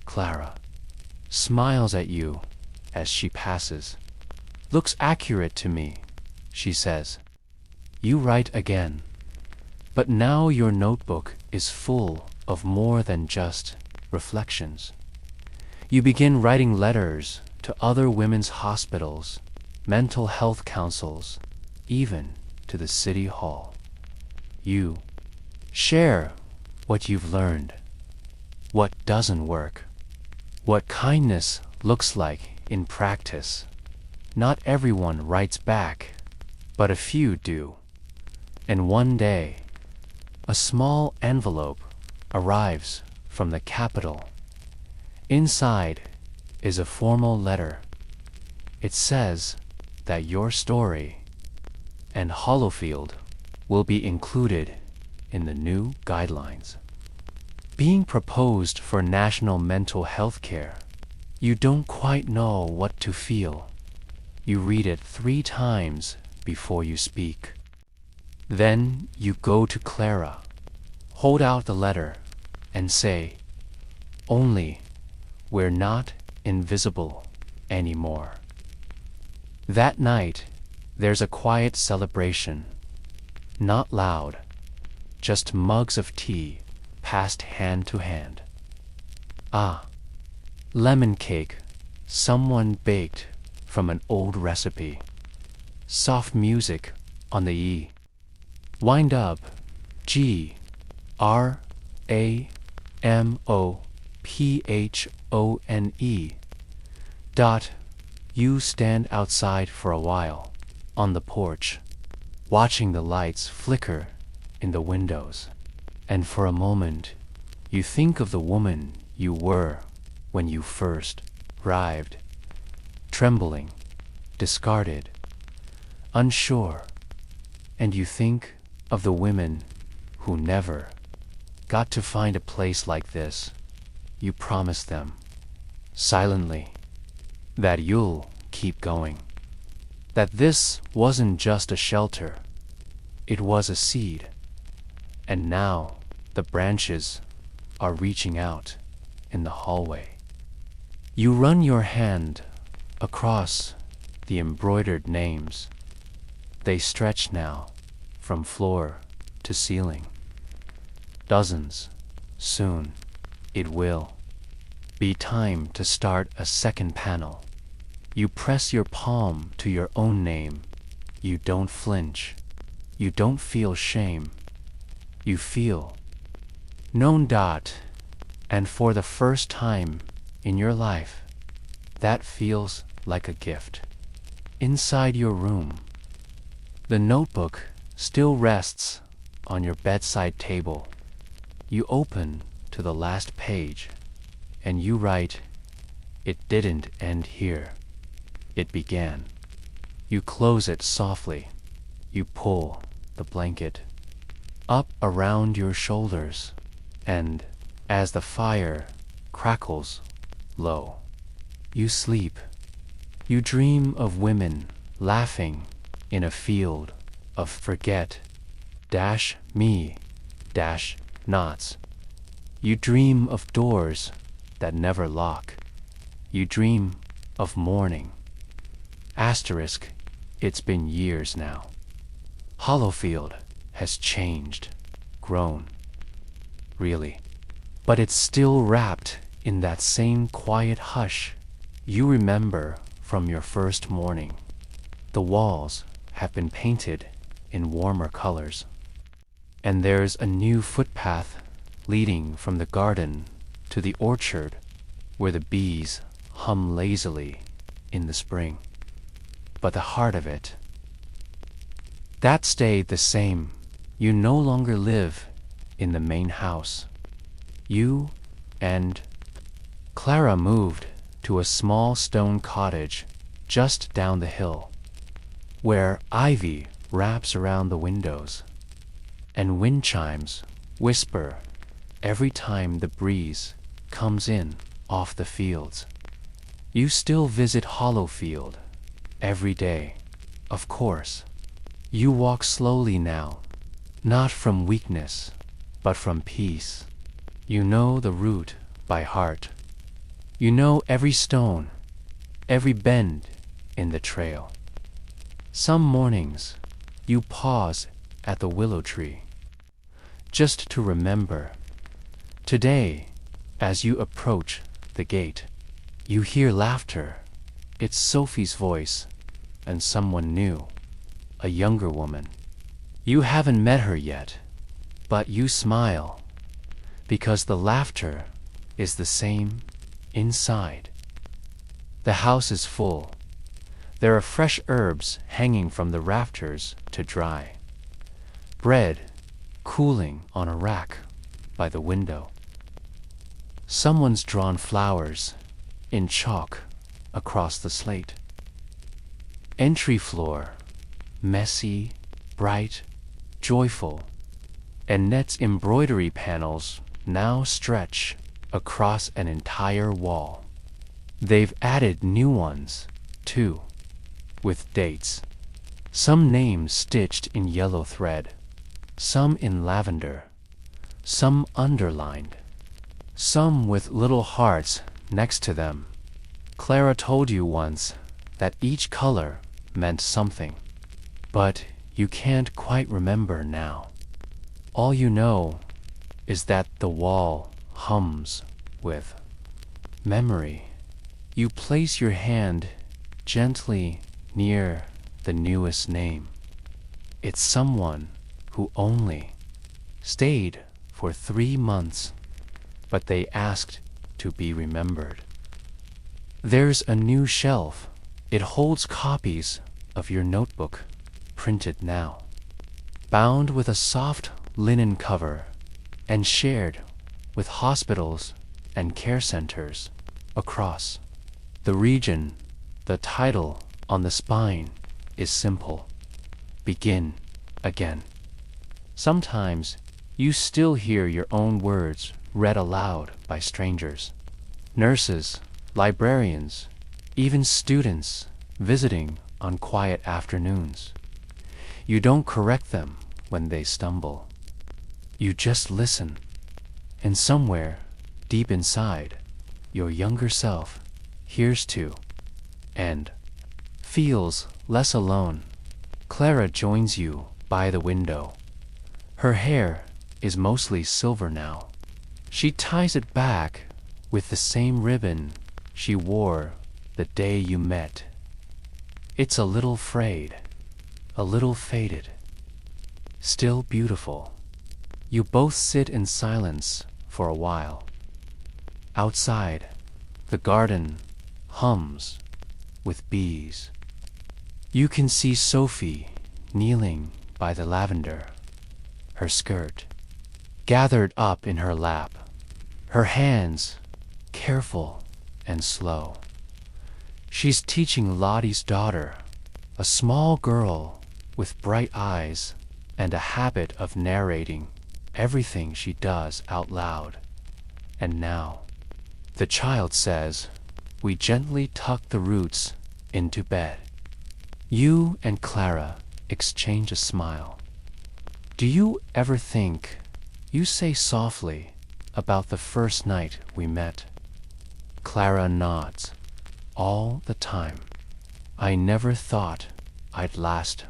Clara smiles at you as she passes. "Looks accurate to me," she says. You write again. But now your notebook is full of more than just reflections. You begin writing letters to other women's hospitals, mental health councils, even to the city hall. You share what you've learned, what doesn't work, what kindness looks like in practice. Not everyone writes back, but a few do. And one day, a small envelope arrives from the capital. Inside is a formal letter. It says that your story and Hollowfield will be included in the new guidelines. Being proposed for national mental health care, you don't quite know what to feel. You read it 3 times before you speak. Then you go to Clara, hold out the letter, and say, "Only we're not invisible anymore." That night, there's a quiet celebration. Not loud, just mugs of tea passed hand to hand. Ah, lemon cake someone baked from an old recipe. Soft music on the E. Wind up, GRAMOPHONE. Dot. You stand outside for a while, on the porch, watching the lights flicker in the windows. And for a moment, you think of the woman you were when you first arrived, trembling, discarded, unsure. And you think of the women who never got to find a place like this. You promise them, silently, that you'll keep going. That this wasn't just a shelter, it was a seed. And now the branches are reaching out in the hallway. You run your hand across the embroidered names. They stretch now from floor to ceiling. Dozens. Soon it will be time to start a second panel. You press your palm to your own name. You don't flinch. You don't feel shame. You feel known. And for the first time in your life, that feels like a gift. Inside your room, the notebook still rests on your bedside table. You open to the last page, and you write, "It didn't end here. It began." You close it softly. You pull the blanket up around your shoulders, and as the fire crackles low, you sleep. You dream of women laughing in a field of forget-me-nots. You dream of doors that never lock. You dream of morning. Asterisk, it's been years now. Hollowfield has changed, grown, really. But it's still wrapped in that same quiet hush you remember from your first morning. The walls have been painted in warmer colors. And there's a new footpath leading from the garden to the orchard where the bees hum lazily in the spring. But the heart of it, that stayed the same. You no longer live in the main house. You and Clara moved to a small stone cottage just down the hill, where ivy wraps around the windows, and wind chimes whisper every time the breeze comes in off the fields. You still visit Hollowfield every day, of course. You walk slowly now, not from weakness, but from peace. You know the route by heart. You know every stone, every bend in the trail. Some mornings, you pause at the willow tree, just to remember. Today, as you approach the gate, you hear laughter. It's Sophie's voice, and someone new, a younger woman. You haven't met her yet, but you smile, because the laughter is the same inside. The house is full. There are fresh herbs hanging from the rafters to dry. Bread cooling on a rack by the window. Someone's drawn flowers in chalk across the slate. Entry floor, messy, bright, joyful, and Net's embroidery panels now stretch across an entire wall. They've added new ones, too, with dates. Some names stitched in yellow thread, some in lavender, some underlined, some with little hearts next to them. Clara told you once that each color meant something, but you can't quite remember now. All you know is that the wall hums with memory. You place your hand gently near the newest name. It's someone who only stayed for 3 months, but they asked to be remembered. There's a new shelf. It holds copies of your notebook, printed now, bound with a soft linen cover and shared with hospitals and care centers across the region. The title on the spine is simple: Begin Again. Sometimes you still hear your own words read aloud by strangers, nurses, librarians, even students visiting on quiet afternoons. You don't correct them when they stumble. You just listen, and somewhere deep inside, your younger self hears too, and feels less alone. Clara joins you by the window. Her hair is mostly silver now. She ties it back with the same ribbon she wore the day you met. It's a little frayed, a little faded, still beautiful. You both sit in silence for a while. Outside, the garden hums with bees. You can see Sophie kneeling by the lavender, her skirt gathered up in her lap, her hands careful and slow. She's teaching Lottie's daughter, a small girl with bright eyes and a habit of narrating everything she does out loud. And now, the child says, we gently tuck the roots into bed. You and Clara exchange a smile. Do you ever think, you say softly, about the first night we met? Clara nods. All the time. I never thought I'd last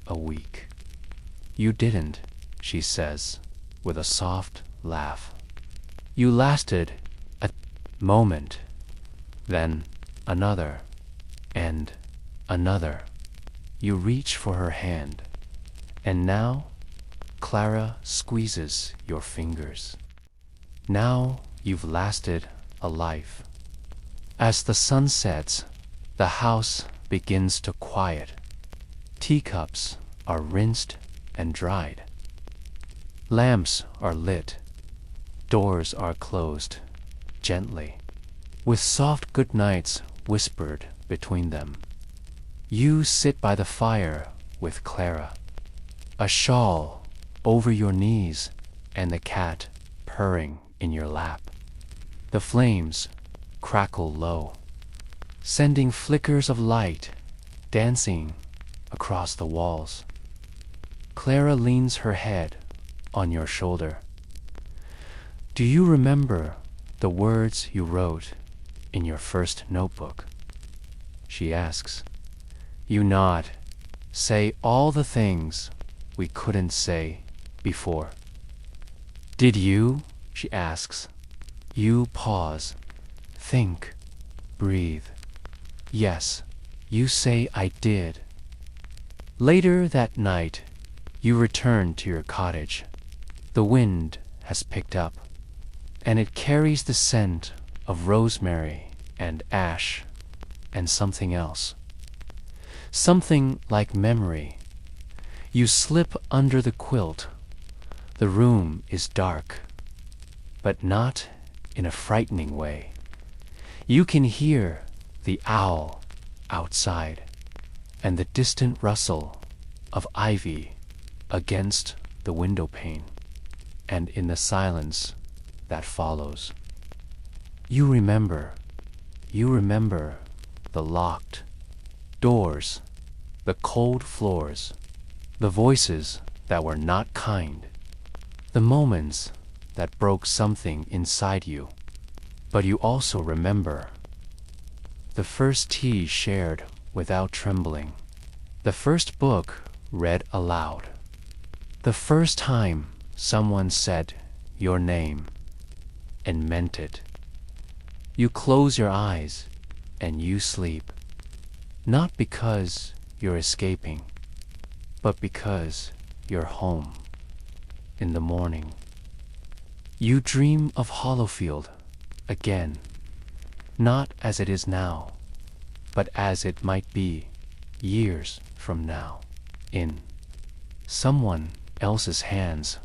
a week. You didn't, she says, with a soft laugh. You lasted a moment, then another, and another. You reach for her hand, And now, Clara squeezes your fingers. Now you've lasted a life. As the sun sets, the house begins to quiet. Teacups are rinsed and dried. Lamps are lit. Doors are closed, gently, with soft good nights whispered between them. You sit by the fire with Clara, a shawl over your knees and the cat purring in your lap. The flames crackle low, sending flickers of light dancing across the walls. Clara leans her head on your shoulder. Do you remember the words you wrote in your first notebook? She asks. You nod, say all the things we couldn't say before. Did you? She asks. You pause, think, breathe. Yes, you say I did. Later that night, you return to your cottage. The wind has picked up, and it carries the scent of rosemary and ash and something else. Something like memory. You slip under the quilt. The room is dark, but not in a frightening way. You can hear the owl outside and the distant rustle of ivy against the window pane, and in the silence that follows. You remember the locked doors, the cold floors, the voices that were not kind, the moments that broke something inside you. But you also remember the first tea shared without trembling, the first book read aloud, the first time someone said your name and meant it. You close your eyes and you sleep, not because you're escaping, but because you're home. In the morning, you dream of Hollowfield again, not as it is now, but as it might be years from now, in someone else's hands,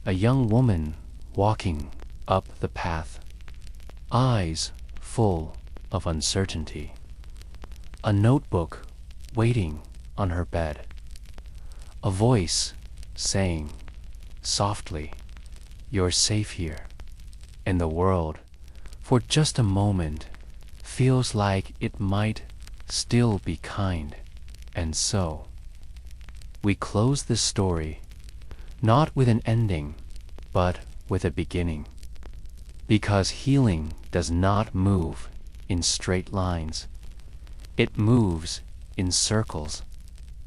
a young woman walking up the path, eyes full of uncertainty, a notebook waiting on her bed, a voice saying softly, "You're safe here," and the world, for just a moment, feels like it might still be kind. And so, we close this story not with an ending, but with a beginning. Because healing does not move in straight lines. It moves in circles,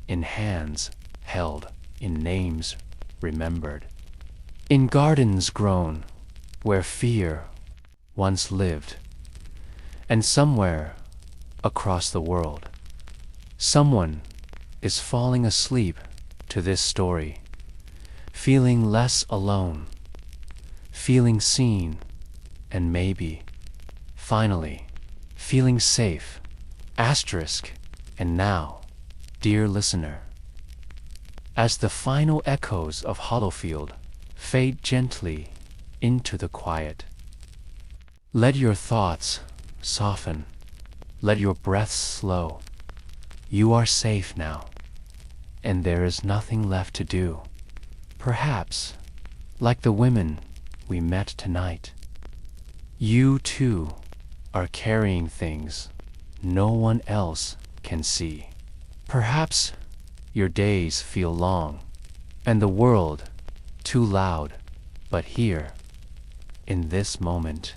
in hands held, in names remembered, in gardens grown where fear once lived. And somewhere across the world, someone is falling asleep to this story, feeling less alone, feeling seen, and maybe, finally, feeling safe. Asterisk. And now, dear listener, as the final echoes of Hollowfield fade gently into the quiet, let your thoughts soften, let your breaths slow. You are safe now, and there is nothing left to do. Perhaps, like the women we met tonight, you too are carrying things no one else can see. Perhaps your days feel long, and the world too loud, but here, in this moment,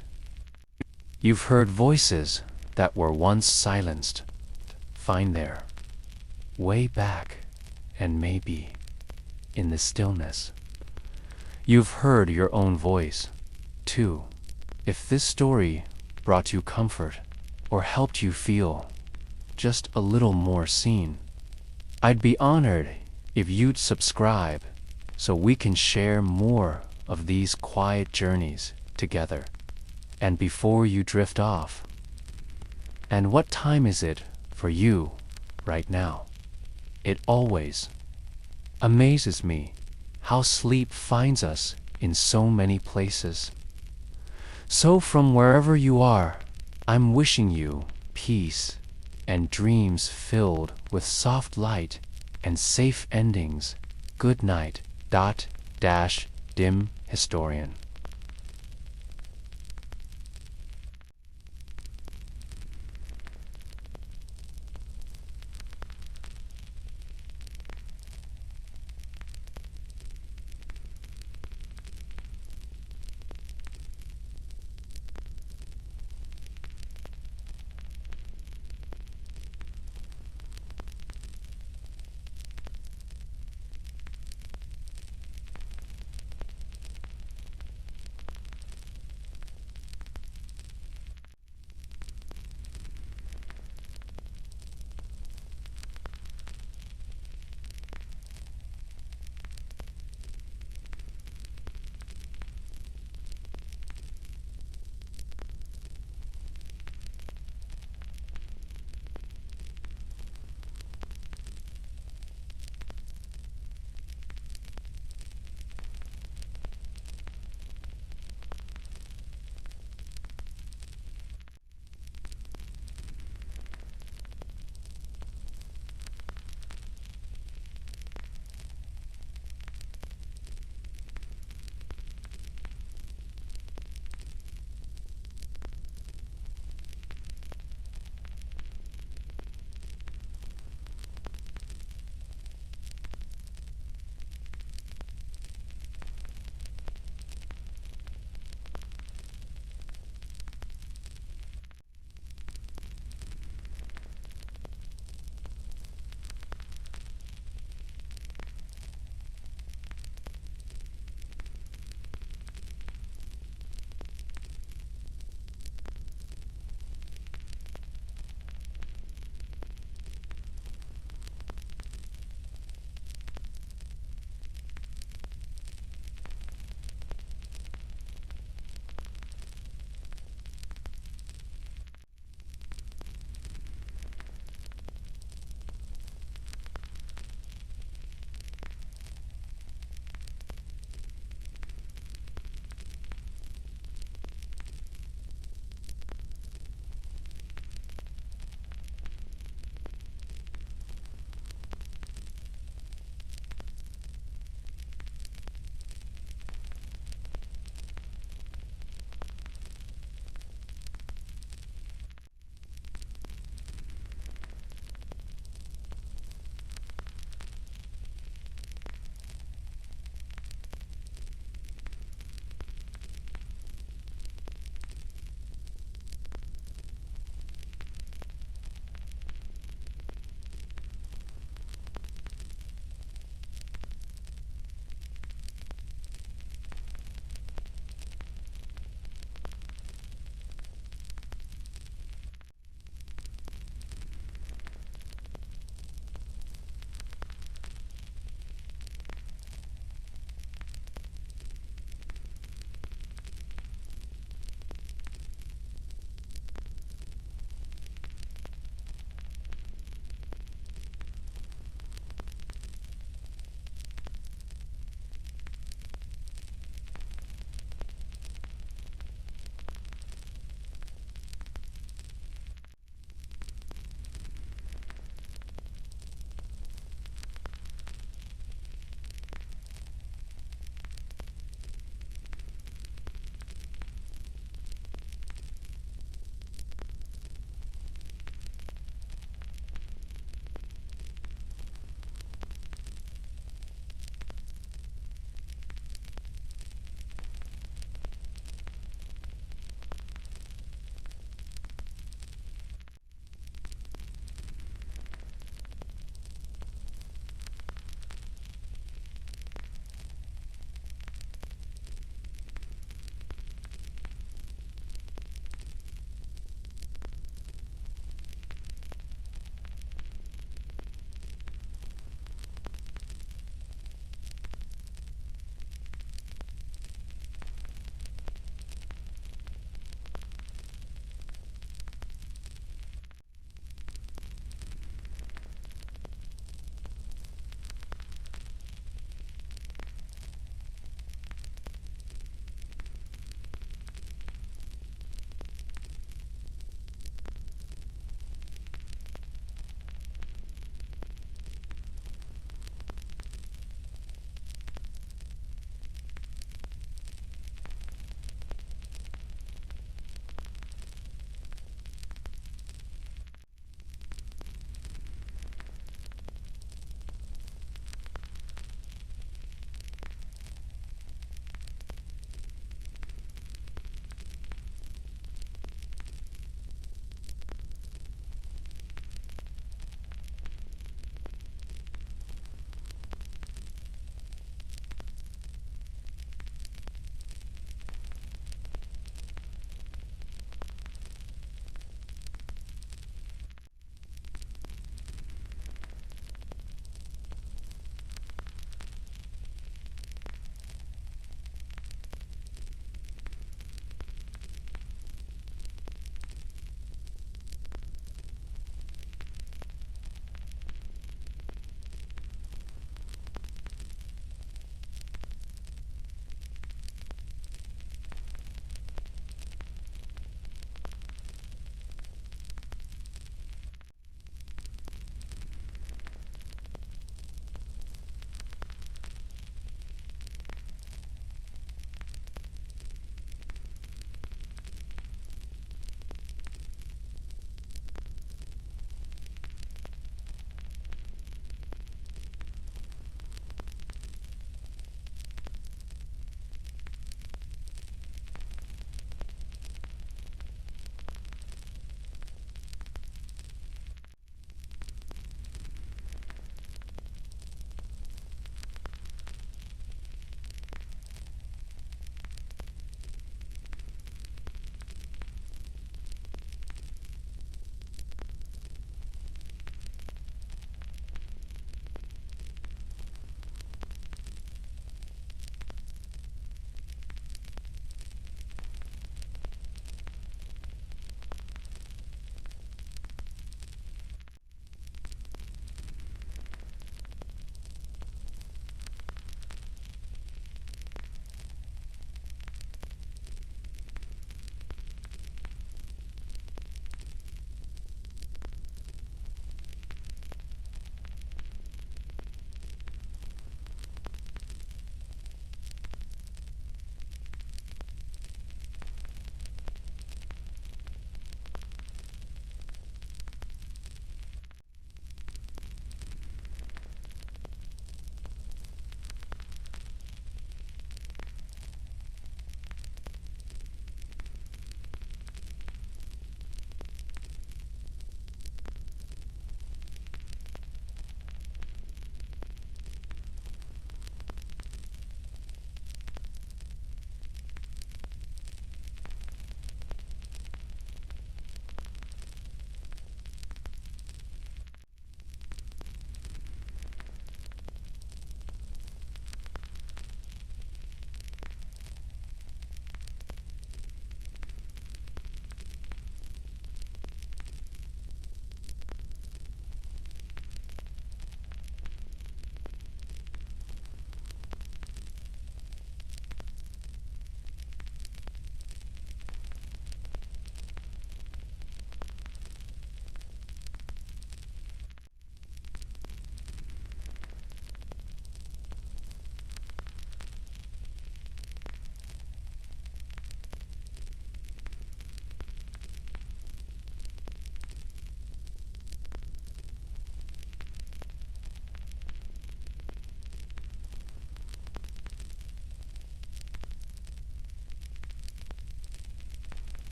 you've heard voices that were once silenced. Find there, way back, and maybe in the stillness. You've heard your own voice, too. If this story brought you comfort or helped you feel just a little more seen, I'd be honored if you'd subscribe so we can share more of these quiet journeys together. And before you drift off, and what time is it for you right now? It always amazes me how sleep finds us in so many places. So from wherever you are, I'm wishing you peace and dreams filled with soft light and safe endings. Good night. Dim Historian.